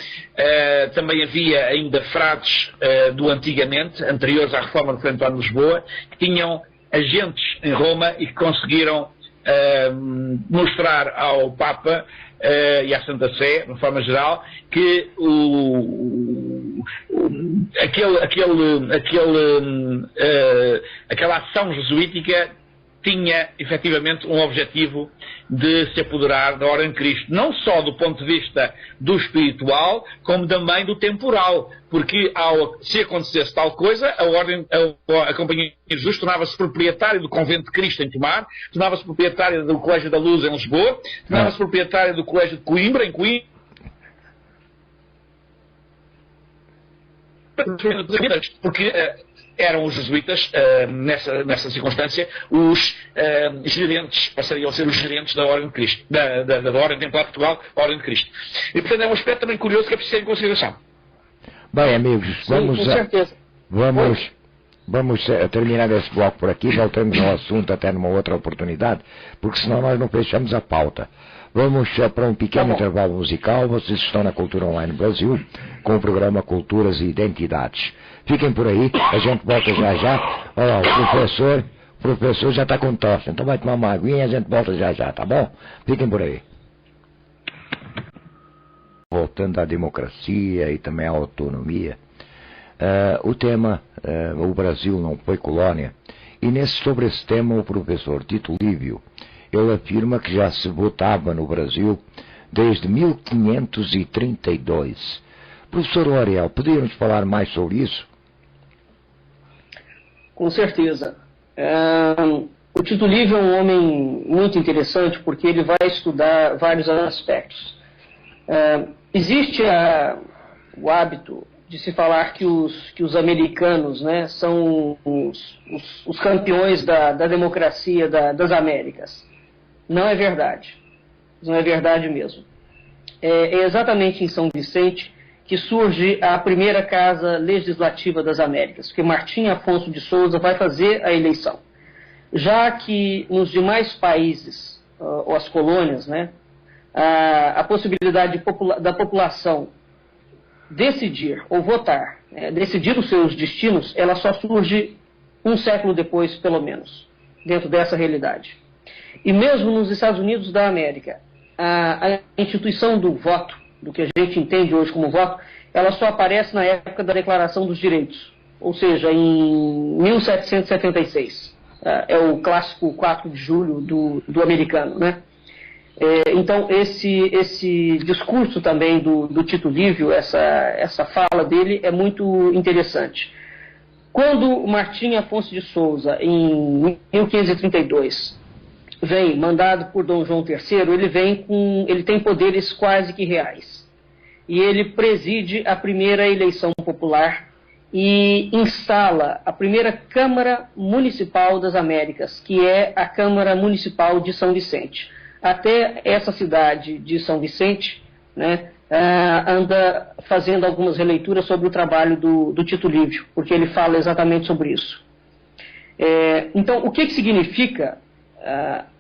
também havia ainda frades do antigamente, anteriores à reforma de Frei António de Lisboa, que tinham agentes em Roma e que conseguiram mostrar ao Papa e à Santa Sé, de forma geral, que aquela ação jesuítica tinha efetivamente um objetivo de se apoderar da Ordem de Cristo, não só do ponto de vista do espiritual, como também do temporal, porque se acontecesse tal coisa, a Companhia de Jesus tornava-se proprietária do Convento de Cristo em Tomar, tornava-se proprietária do Colégio da Luz em Lisboa, tornava-se proprietária do Colégio de Coimbra, em Coimbra, porque eram os jesuítas, nessa circunstância, os gerentes, passariam a ser os gerentes da Ordem de Cristo, da Ordem Templar de Portugal, a Ordem de Cristo. E, portanto, é um aspecto também curioso que é preciso ter em consideração. Bem, amigos, vamos terminar esse bloco por aqui, voltamos ao assunto até numa outra oportunidade, porque senão nós não fechamos a pauta. Vamos para um pequeno intervalo musical. Vocês estão na Cultura Online Brasil, com o programa Culturas e Identidades. Fiquem por aí, a gente volta já. Olha lá, o professor já está com tosse, então vai tomar uma aguinha e a gente volta já, tá bom? Fiquem por aí. Voltando à democracia e também à autonomia, o tema, o Brasil não foi colônia, e sobre esse tema o professor Tito Livio, ele afirma que já se votava no Brasil desde 1532. Professor Ariel, poderia-nos falar mais sobre isso? Com certeza. O Tito Livio é um homem muito interessante porque ele vai estudar vários aspectos. Existe o hábito de se falar que os americanos, né, são os campeões da democracia das Américas. Não é verdade. Não é verdade mesmo. É exatamente em São Vicente que surge a primeira Casa Legislativa das Américas, porque Martim Afonso de Souza vai fazer a eleição. Já que nos demais países, ou as colônias, né, a possibilidade da população decidir ou votar, decidir os seus destinos, ela só surge um século depois, pelo menos, dentro dessa realidade. E mesmo nos Estados Unidos da América, a instituição do voto, do que a gente entende hoje como voto, ela só aparece na época da Declaração dos Direitos, ou seja, em 1776. É o clássico 4 de julho do americano, né? Então, esse discurso também do Tito Livio, essa fala dele é muito interessante. Quando Martim Afonso de Souza, em 1532, vem mandado por Dom João III, ele tem poderes quase que reais. E ele preside a primeira eleição popular e instala a primeira Câmara Municipal das Américas, que é a Câmara Municipal de São Vicente. Até essa cidade de São Vicente, né, anda fazendo algumas releituras sobre o trabalho do Tito Livio, porque ele fala exatamente sobre isso. Então, o que significa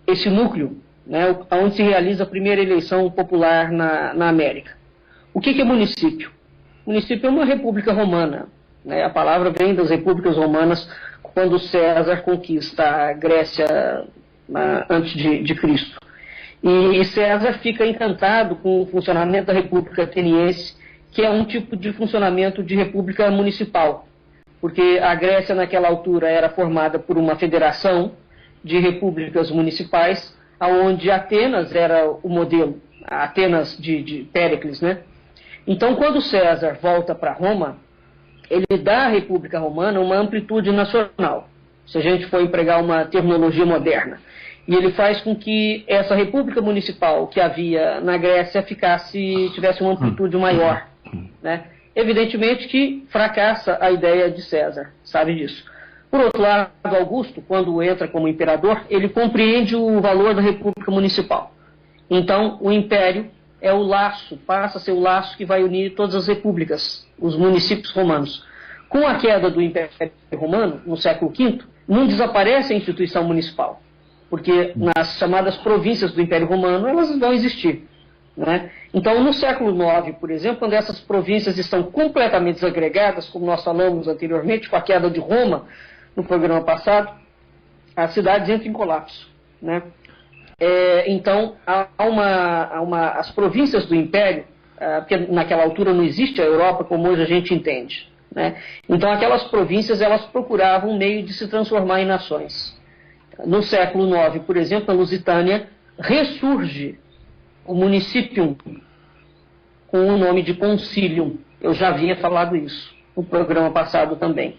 esse núcleo, né, onde se realiza a primeira eleição popular na América? O que é município? Município é uma república romana, né? A palavra vem das repúblicas romanas quando César conquista a Grécia antes de Cristo. E César fica encantado com o funcionamento da República Ateniense, que é um tipo de funcionamento de república municipal, porque a Grécia naquela altura era formada por uma federação de repúblicas municipais, onde Atenas era o modelo, Atenas de Péricles, né? Então, quando César volta para Roma, ele dá à República Romana uma amplitude nacional, se a gente for empregar uma terminologia moderna. E ele faz com que essa república municipal que havia na Grécia tivesse uma amplitude maior, né? Evidentemente que fracassa a ideia de César, sabe disso. Por outro lado, Augusto, quando entra como imperador, ele compreende o valor da república municipal. Então, o império é o laço, passa a ser o laço que vai unir todas as repúblicas, os municípios romanos. Com a queda do Império Romano, no século V, não desaparece a instituição municipal, porque nas chamadas províncias do Império Romano elas vão existir, né? Então, no século IX, por exemplo, quando essas províncias estão completamente desagregadas, como nós falamos anteriormente, com a queda de Roma no programa passado, as cidades entram em colapso, né? Então, as províncias do Império, porque naquela altura não existe a Europa como hoje a gente entende, né? Então, aquelas províncias elas procuravam um meio de se transformar em nações. No século IX, por exemplo, na Lusitânia, ressurge o município com o nome de concilium. Eu já havia falado isso no programa passado também.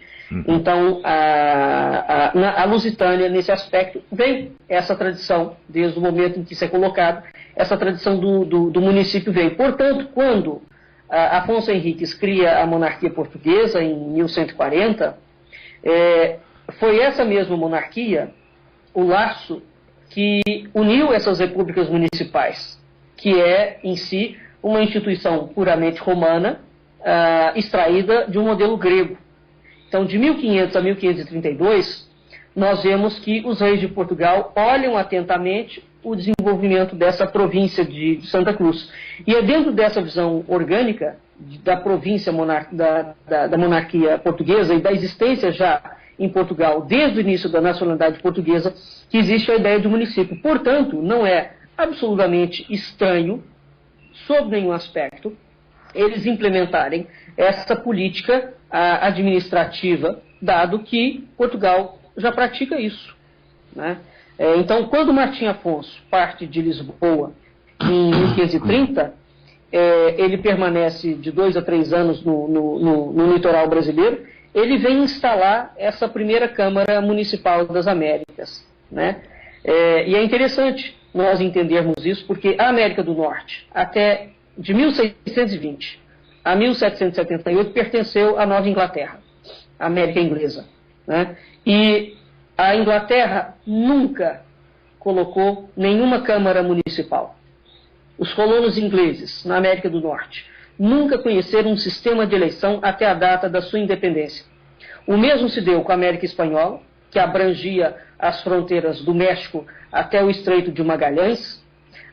Então, a Lusitânia, nesse aspecto, vem essa tradição, desde o momento em que isso é colocado, essa tradição do município veio. Portanto, quando Afonso Henriques cria a monarquia portuguesa, em 1140, foi essa mesma monarquia o laço que uniu essas repúblicas municipais, que é, em si, uma instituição puramente romana, extraída de um modelo grego. Então, de 1500 a 1532, nós vemos que os reis de Portugal olham atentamente o desenvolvimento dessa província de Santa Cruz. E é dentro dessa visão orgânica da província da monarquia portuguesa e da existência já em Portugal, desde o início da nacionalidade portuguesa, que existe a ideia de município. Portanto, não é absolutamente estranho, sob nenhum aspecto, eles implementarem essa política administrativa, dado que Portugal já pratica isso, né? Então, quando Martim Afonso parte de Lisboa em 1530, ele permanece de 2 a 3 anos no litoral brasileiro. Ele vem instalar essa primeira Câmara Municipal das Américas, né? E é interessante nós entendermos isso, porque a América do Norte, até de 1620 a 1778, pertenceu à Nova Inglaterra, a América Inglesa, né? E a Inglaterra nunca colocou nenhuma Câmara Municipal. Os colonos ingleses na América do Norte nunca conheceram um sistema de eleição até a data da sua independência. O mesmo se deu com a América Espanhola, que abrangia as fronteiras do México até o Estreito de Magalhães.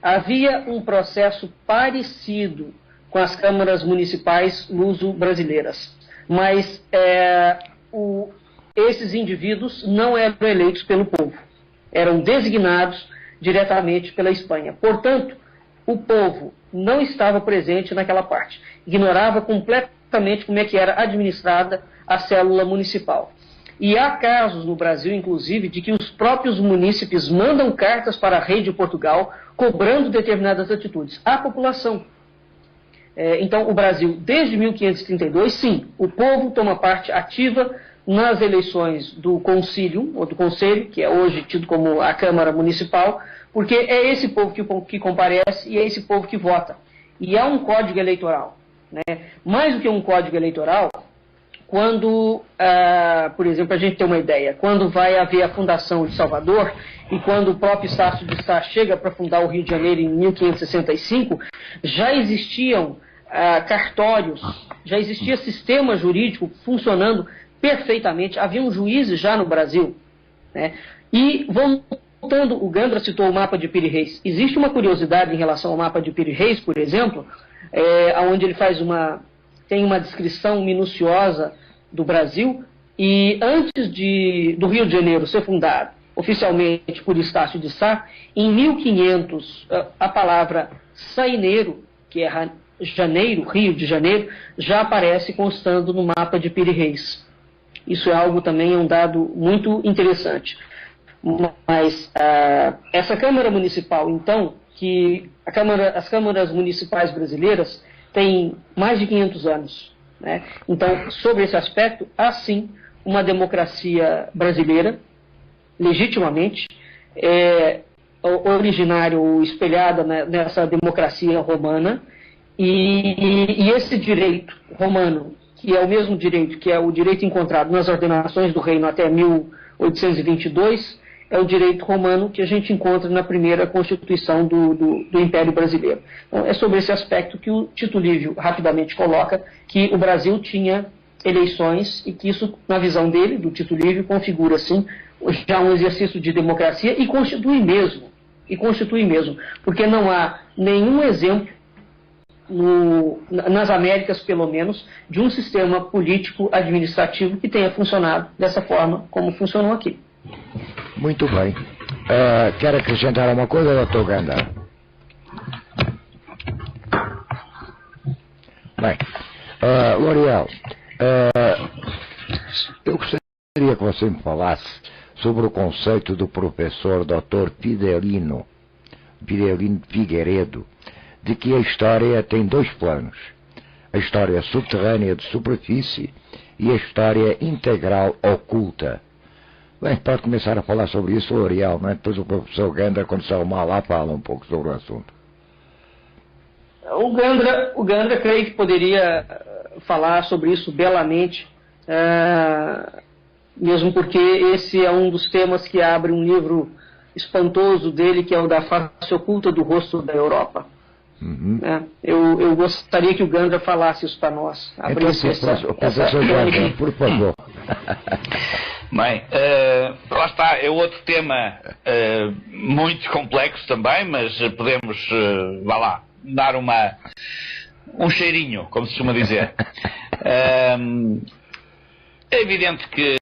Havia um processo parecido com as câmaras municipais luso-brasileiras, mas esses indivíduos não eram eleitos pelo povo, eram designados diretamente pela Espanha. Portanto, o povo não estava presente naquela parte, ignorava completamente como é que era administrada a célula municipal. E há casos no Brasil, inclusive, de que os próprios munícipes mandam cartas para a rei de Portugal cobrando determinadas atitudes à população. Então, o Brasil, desde 1532, sim, o povo toma parte ativa nas eleições do concílio, ou do conselho, que é hoje tido como a Câmara Municipal, porque é esse povo que comparece e é esse povo que vota. E há um código eleitoral, né? Mais do que um código eleitoral, quando, por exemplo, a gente tem uma ideia, quando vai haver a fundação de Salvador e quando o próprio Estácio de Sá chega para fundar o Rio de Janeiro em 1565, já existiam cartórios, já existia sistema jurídico funcionando perfeitamente, haviam juízes já no Brasil, né? E voltando, o Gandra citou o mapa de Piri Reis. Existe uma curiosidade em relação ao mapa de Piri Reis, por exemplo, onde ele tem uma descrição minuciosa do Brasil, e antes do Rio de Janeiro ser fundado oficialmente por Estácio de Sá, em 1500, a palavra saineiro, que é janeiro, Rio de Janeiro, já aparece constando no mapa de Piri Reis. Isso é algo também, um dado muito interessante. Mas essa Câmara Municipal, então, as câmaras municipais brasileiras têm mais de 500 anos, né? Então, sobre esse aspecto, há sim uma democracia brasileira, legitimamente, originária ou espelhada nessa democracia romana, e esse direito romano, que é o mesmo direito, que é o direito encontrado nas ordenações do reino até 1822, é o direito romano que a gente encontra na primeira Constituição do Império Brasileiro. Então, é sobre esse aspecto que o Tito Livio rapidamente coloca que o Brasil tinha eleições e que isso, na visão dele, do Tito Livio, configura, sim, já um exercício de democracia e constitui mesmo, porque não há nenhum exemplo nas Américas, pelo menos, de um sistema político-administrativo que tenha funcionado dessa forma como funcionou aqui. Muito bem. Quer acrescentar alguma coisa, doutor Gandra? Bem, L'Oréal, eu gostaria que você me falasse sobre o conceito do professor Dr. Fidelino Figueiredo, de que a história tem dois planos: a história subterrânea de superfície e a história integral oculta. Bem, pode começar a falar sobre isso, L'Oréal, né? Depois o professor Gandra, quando se arrumar lá, fala um pouco sobre o assunto. O Gandra creio que poderia falar sobre isso belamente, mesmo porque esse é um dos temas que abre um livro espantoso dele, que é o da face oculta do rosto da Europa. Uhum. Eu gostaria que o Gandra falasse isso para nós. Então, professor Gandra, por favor. Bem, lá está, é outro tema muito complexo também, mas podemos, vá lá, dar um cheirinho, como se costuma dizer. É evidente que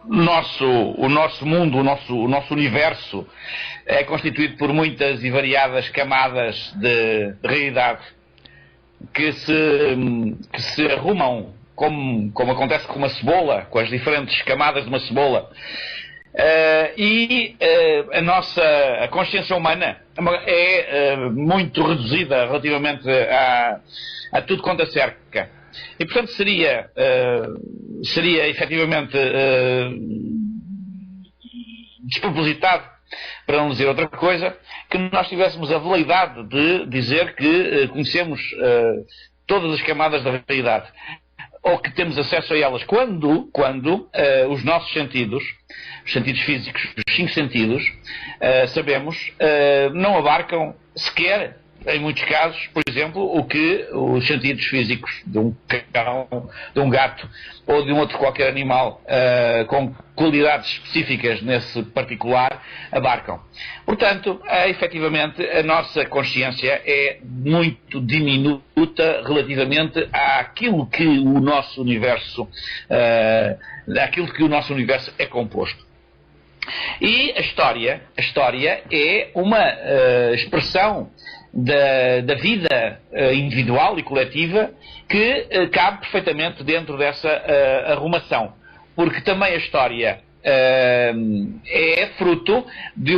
o nosso mundo, o nosso universo é constituído por muitas e variadas camadas de realidade que se arrumam como acontece com uma cebola, com as diferentes camadas de uma cebola. A consciência humana é muito reduzida relativamente a tudo quanto a cerca. E, portanto, seria efetivamente despropositado, para não dizer outra coisa, que nós tivéssemos a veleidade de dizer que conhecemos todas as camadas da realidade, ou que temos acesso a elas, quando os nossos sentidos, os sentidos físicos, os 5 sentidos, sabemos, não abarcam sequer em muitos casos, por exemplo, o que os sentidos físicos de um cão, de um gato ou de um outro qualquer animal com qualidades específicas nesse particular abarcam. Portanto, efetivamente, a nossa consciência é muito diminuta relativamente àquilo que o nosso universo, é composto. E a história é uma expressão da vida individual e coletiva que cabe perfeitamente dentro dessa arrumação. Porque também a história é fruto de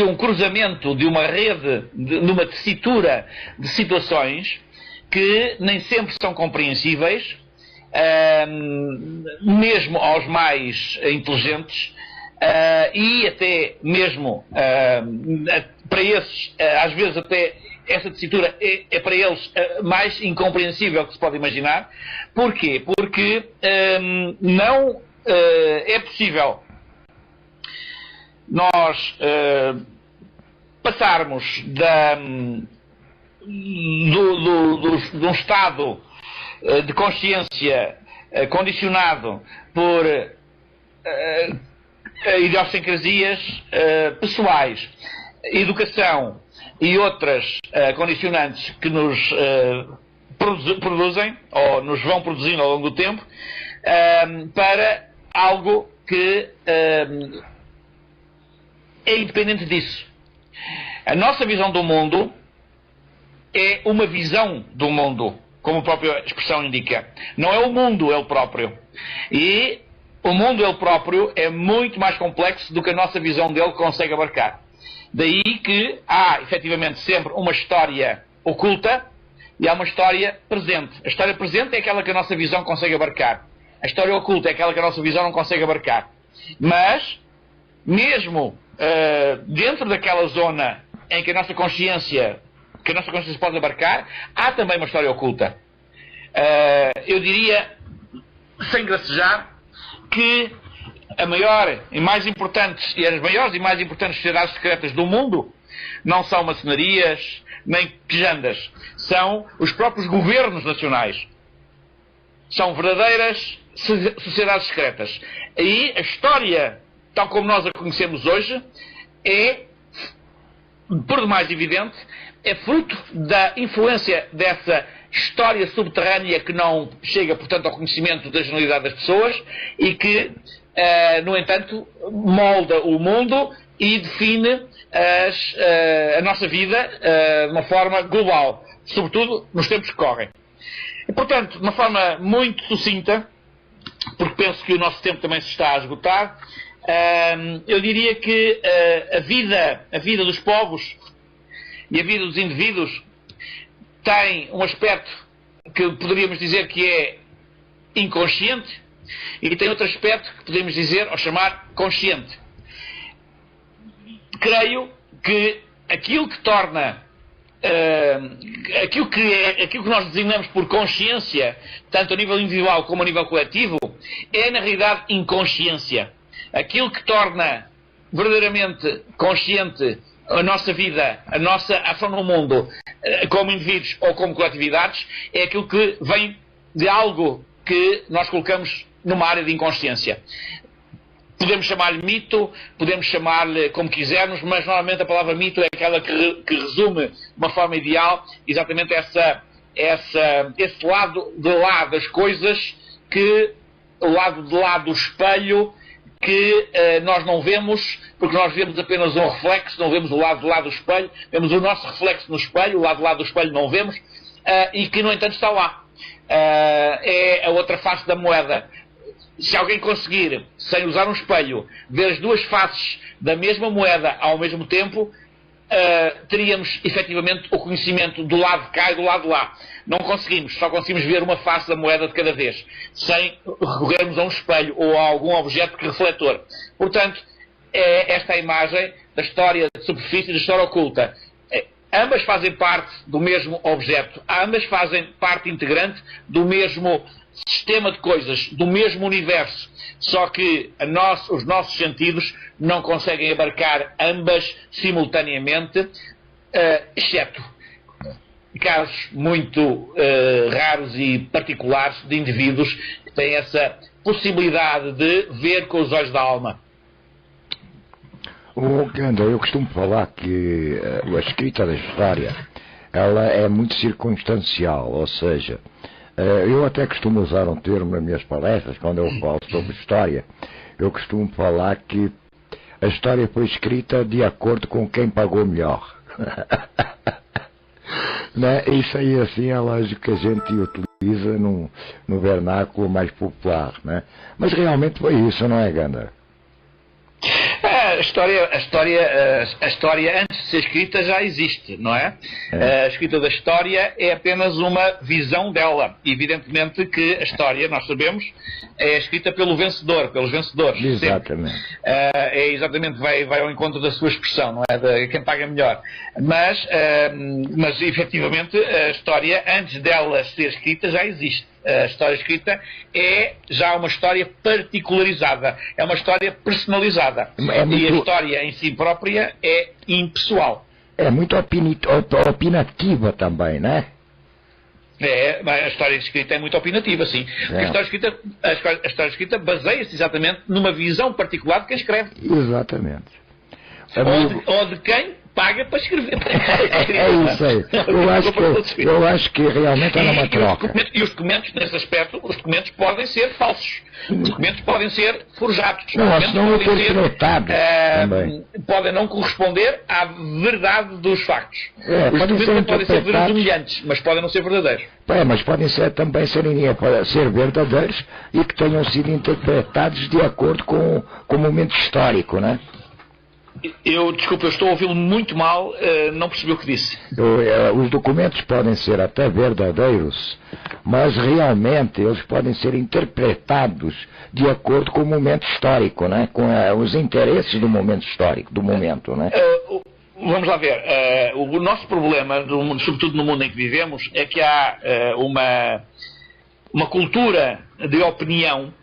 um cruzamento, de uma rede, de uma tessitura de situações que nem sempre são compreensíveis, mesmo aos mais inteligentes, e até mesmo para esses, às vezes até essa tessitura é para eles mais incompreensível que se pode imaginar. Porquê? Porque não é possível nós passarmos de um estado de consciência condicionado por idiosincrasias pessoais, educação e outras condicionantes que nos produzem ou nos vão produzindo ao longo do tempo, para algo que é independente disso. A nossa visão do mundo é uma visão do mundo, como a própria expressão indica. Não é o mundo, é o próprio. E o mundo, ele próprio, é muito mais complexo do que a nossa visão dele consegue abarcar. Daí que há, efetivamente, sempre uma história oculta e há uma história presente. A história presente é aquela que a nossa visão consegue abarcar. A história oculta é aquela que a nossa visão não consegue abarcar. Mas, mesmo dentro daquela zona em que a nossa consciência pode abarcar, há também uma história oculta. Eu diria, sem gracejar, que a maior e mais importantes, e as maiores e mais importantes sociedades secretas do mundo não são maçonarias nem quejandas, são os próprios governos nacionais. São verdadeiras sociedades secretas. E a história, tal como nós a conhecemos hoje, é, por demais evidente, é fruto da influência dessa história subterrânea que não chega, portanto, ao conhecimento da generalidade das pessoas e que, no entanto, molda o mundo e define a nossa vida de uma forma global, sobretudo nos tempos que correm. E, portanto, de uma forma muito sucinta, porque penso que o nosso tempo também se está a esgotar, eu diria que a vida dos povos e a vida dos indivíduos tem um aspecto que poderíamos dizer que é inconsciente e tem outro aspecto que podemos dizer ou chamar consciente. Creio que aquilo que torna aquilo que nós designamos por consciência, tanto a nível individual como a nível coletivo, é na realidade inconsciência. Aquilo que torna verdadeiramente consciente a nossa vida, a nossa ação no mundo, como indivíduos ou como coletividades, é aquilo que vem de algo que nós colocamos numa área de inconsciência. Podemos chamar-lhe mito, podemos chamar-lhe como quisermos, mas normalmente a palavra mito é aquela que resume de uma forma ideal exatamente esse lado de lá das coisas, que o lado de lá do espelho, que nós não vemos, porque nós vemos apenas um reflexo, não vemos o lado de lá do espelho, vemos o nosso reflexo no espelho, o lado de lá do espelho não vemos, e que no entanto está lá. É a outra face da moeda. Se alguém conseguir, sem usar um espelho, ver as duas faces da mesma moeda ao mesmo tempo, teríamos efetivamente o conhecimento do lado de cá e do lado de lá. Não conseguimos, só conseguimos ver uma face da moeda de cada vez, sem recorrermos a um espelho ou a algum objeto refletor. Portanto, é esta a imagem da história de superfície e da história oculta. Ambas fazem parte do mesmo objeto, ambas fazem parte integrante do mesmo sistema de coisas, do mesmo universo, só que os nossos sentidos não conseguem abarcar ambas simultaneamente, exceto casos muito raros e particulares de indivíduos que têm essa possibilidade de ver com os olhos da alma. Ganda, eu costumo falar que a escrita da história ela é muito circunstancial, ou seja, eu até costumo usar um termo nas minhas palestras, quando eu falo sobre história, eu costumo falar que a história foi escrita de acordo com quem pagou melhor. Né? Isso aí, assim, é lógico que a gente utiliza no vernáculo mais popular, né? Mas realmente foi isso, não é, Ganda? A história antes de ser escrita já existe, não é? A escrita da história é apenas uma visão dela. Evidentemente que a história, nós sabemos, é escrita pelo vencedor, pelos vencedores. Exatamente. Exatamente, vai ao encontro da sua expressão, não é? De quem paga melhor. Mas efetivamente, a história, antes dela ser escrita, já existe. A história escrita é já uma história particularizada, é uma história personalizada. E a história em si própria é impessoal. É muito opinativa também, né? A história escrita é muito opinativa, sim. Porque a história escrita baseia-se exatamente numa visão particular de quem escreve. Exatamente. Ou de quem paga para escrever. É isso aí. Eu acho que realmente era uma troca. E os documentos, nesse aspecto, os documentos podem ser falsos. Os documentos podem ser forjados. Não interpretados também. Podem não corresponder à verdade dos factos. Os documentos podem ser verossimilhantes, mas podem não ser verdadeiros. Mas podem também ser verdadeiros e que tenham sido interpretados de acordo com o momento histórico, né? Desculpa, eu estou a ouvi-lo muito mal, não percebi o que disse. Os documentos podem ser até verdadeiros, mas realmente eles podem ser interpretados de acordo com o momento histórico, né? Com os interesses do momento histórico, do momento, né? Vamos lá ver. O nosso problema, sobretudo no mundo em que vivemos, é que há uma cultura de opinião.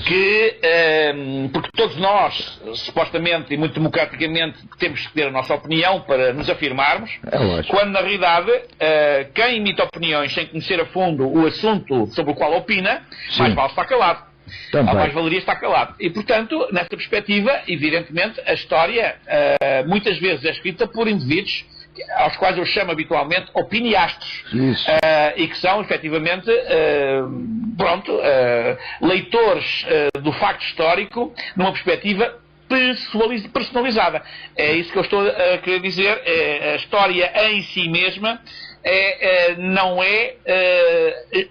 Que, porque todos nós, supostamente e muito democraticamente, temos que ter a nossa opinião para nos afirmarmos, quando na realidade quem emite opiniões sem conhecer a fundo o assunto sobre o qual opina, mais vale estar calado. Também. Mais valeria estar calado. E, portanto, nessa perspectiva, evidentemente, a história muitas vezes é escrita por indivíduos aos quais eu chamo habitualmente opiniastos, e que são efetivamente leitores do facto histórico numa perspectiva personalizada. É isso que eu estou a querer dizer. A história em si mesma não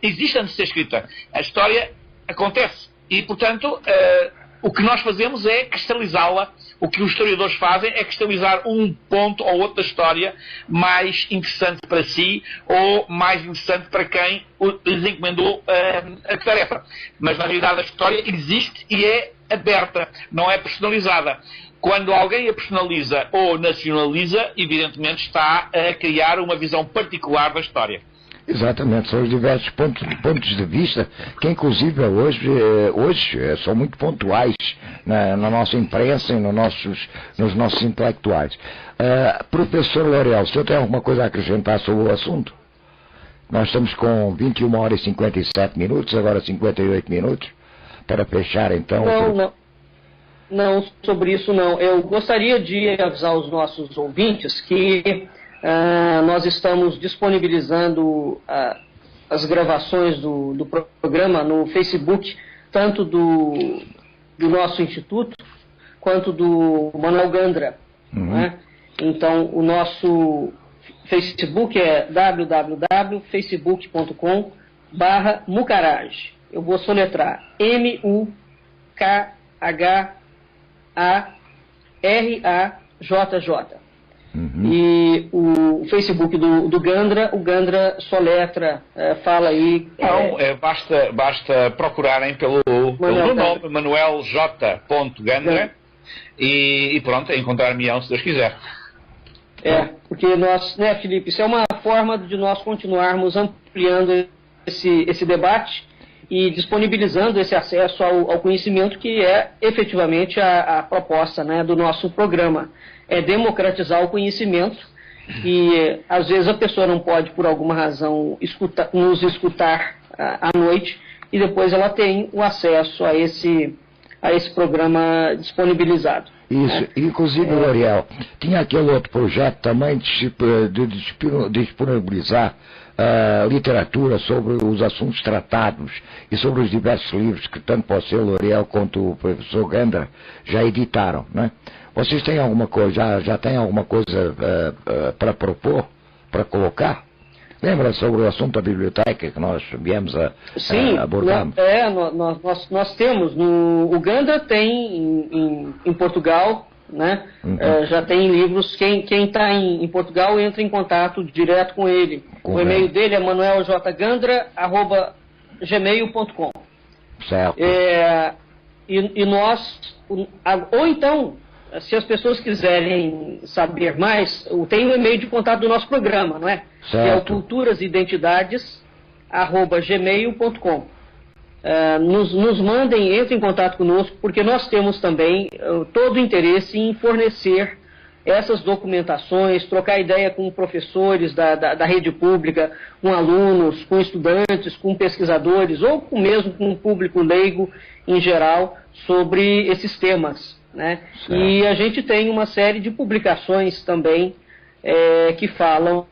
existe antes de ser escrita. A história acontece e, portanto, o que nós fazemos é cristalizá-la. O que os historiadores fazem é cristalizar um ponto ou outro da história mais interessante para si ou mais interessante para quem lhes encomendou a tarefa. Mas, na realidade, a história existe e é aberta, não é personalizada. Quando alguém a personaliza ou nacionaliza, evidentemente está a criar uma visão particular da história. Exatamente, são os diversos pontos de vista que inclusive hoje são muito pontuais na nossa imprensa e nos nossos intelectuais. Professor Lorel, o senhor tem alguma coisa a acrescentar sobre o assunto? Nós estamos com 21 horas e 57 minutos, agora 58 minutos, para fechar então. Não, sobre isso não. Eu gostaria de avisar os nossos ouvintes que nós estamos disponibilizando as gravações do programa no Facebook, tanto do nosso instituto, quanto do Manuel Gandra. Né? Então, o nosso Facebook é www.facebook.com/Mucaraj. Eu vou soletrar MUKHARAJJ. E o Facebook do Gandra, o Gandra soletra, fala aí. Não, basta procurarem pelo nome, Manuel J. Gandra, e pronto, encontrar-me-ão se Deus quiser. Porque nós, né, Felipe, isso é uma forma de nós continuarmos ampliando esse debate e disponibilizando esse acesso ao conhecimento, que é efetivamente a proposta, né, do nosso programa. É democratizar o conhecimento E às vezes a pessoa não pode, por alguma razão, nos escutar à noite, e depois ela tem o acesso a esse programa disponibilizado. Isso, né? Inclusive, L'Oréal, tinha aquele outro projeto também de disponibilizar literatura sobre os assuntos tratados e sobre os diversos livros que tanto você, L'Oréal, quanto o professor Gandra já editaram, né? Vocês têm alguma coisa, já têm alguma coisa para propor, para colocar? Lembra sobre o assunto da biblioteca que nós viemos a abordar? Nós temos. O Gandra tem em Portugal, né? Já tem livros. Quem está em Portugal entra em contato direto com ele. O e-mail dele é manueljgandra@gmail.com. Certo. E nós, ou então, se as pessoas quiserem saber mais, tem o e-mail de contato do nosso programa, não é? Certo. Que é o culturasidentidades@gmail.com. Nos mandem, entrem em contato conosco, porque nós temos também todo o interesse em fornecer essas documentações, trocar ideia com professores da rede pública, com alunos, com estudantes, com pesquisadores, ou mesmo com o público leigo em geral, sobre esses temas, né? E a gente tem uma série de publicações também que falam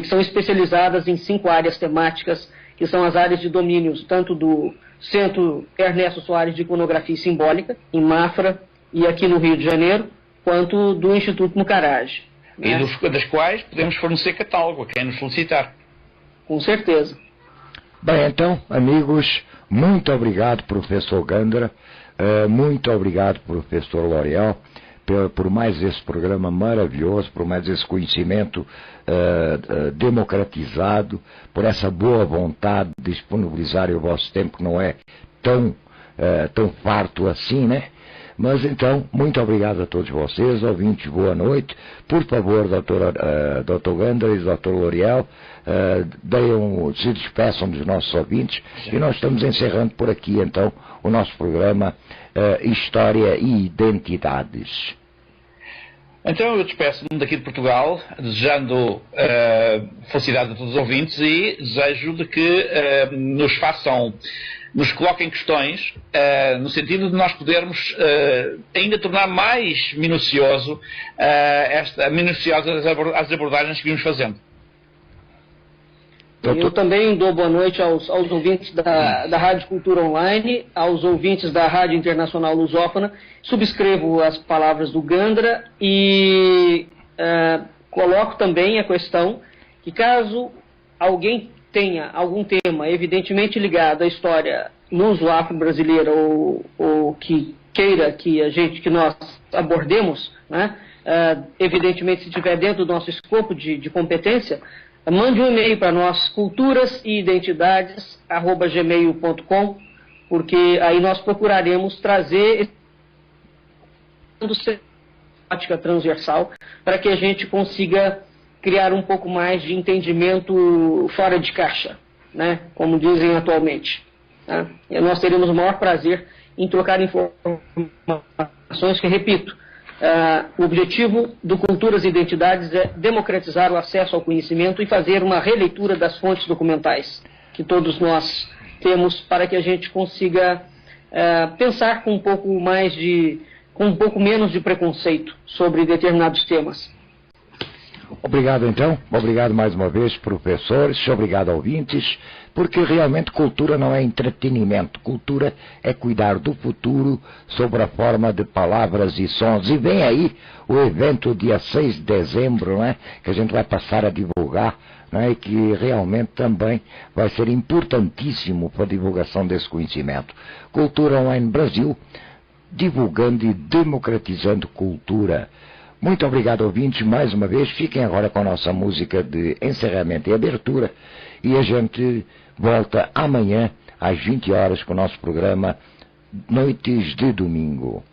que são especializadas em 5 áreas temáticas, que são as áreas de domínios tanto do Centro Ernesto Soares de Iconografia Simbólica, em Mafra e aqui no Rio de Janeiro, quanto do Instituto Mucarage. E das quais podemos fornecer catálogo a quem nos solicitar. Com certeza. Bem, então, amigos, muito obrigado, professor Gandra, muito obrigado, professor L'Oréal, por mais esse programa maravilhoso, por mais esse conhecimento democratizado, por essa boa vontade de disponibilizar o vosso tempo, que não é tão farto assim, né? Mas então, muito obrigado a todos vocês, ouvintes, boa noite. Por favor, Dr. Gandra e Dr. L'Oréal, se despeçam dos nossos ouvintes. E nós estamos encerrando por aqui, então, o nosso programa História e Identidades. Então eu despeço-me daqui de Portugal, desejando felicidade a todos os ouvintes e desejo de que nos coloquem questões no sentido de nós podermos ainda tornar mais minuciosas as abordagens que vimos fazendo. Eu também dou boa noite aos ouvintes da Rádio Cultura Online, aos ouvintes da Rádio Internacional Lusófona. Subscrevo as palavras do Gandra e coloco também a questão que, caso alguém tenha algum tema evidentemente ligado à história luso-afro-brasileira ou que queira que nós abordemos, né? Evidentemente, se estiver dentro do nosso escopo de competência, mande um e-mail para nós, culturasiidentidades@gmail.com, porque aí nós procuraremos trazer temática transversal para que a gente consiga criar um pouco mais de entendimento fora de caixa, né? Como dizem atualmente. Tá? E nós teremos o maior prazer em trocar informações que, repito, o objetivo do Culturas e Identidades é democratizar o acesso ao conhecimento e fazer uma releitura das fontes documentais que todos nós temos para que a gente consiga pensar com um pouco menos de preconceito sobre determinados temas. Obrigado, então. Obrigado mais uma vez, professores. Obrigado, ouvintes. Porque realmente cultura não é entretenimento. Cultura é cuidar do futuro sob a forma de palavras e sons. E vem aí o evento dia 6 de dezembro, né, que a gente vai passar a divulgar, né, e que realmente também vai ser importantíssimo para a divulgação desse conhecimento. Cultura Online Brasil, divulgando e democratizando cultura. Muito obrigado, ouvintes, mais uma vez. Fiquem agora com a nossa música de encerramento e abertura. E a gente volta amanhã às 20 horas com o nosso programa Noites de Domingo.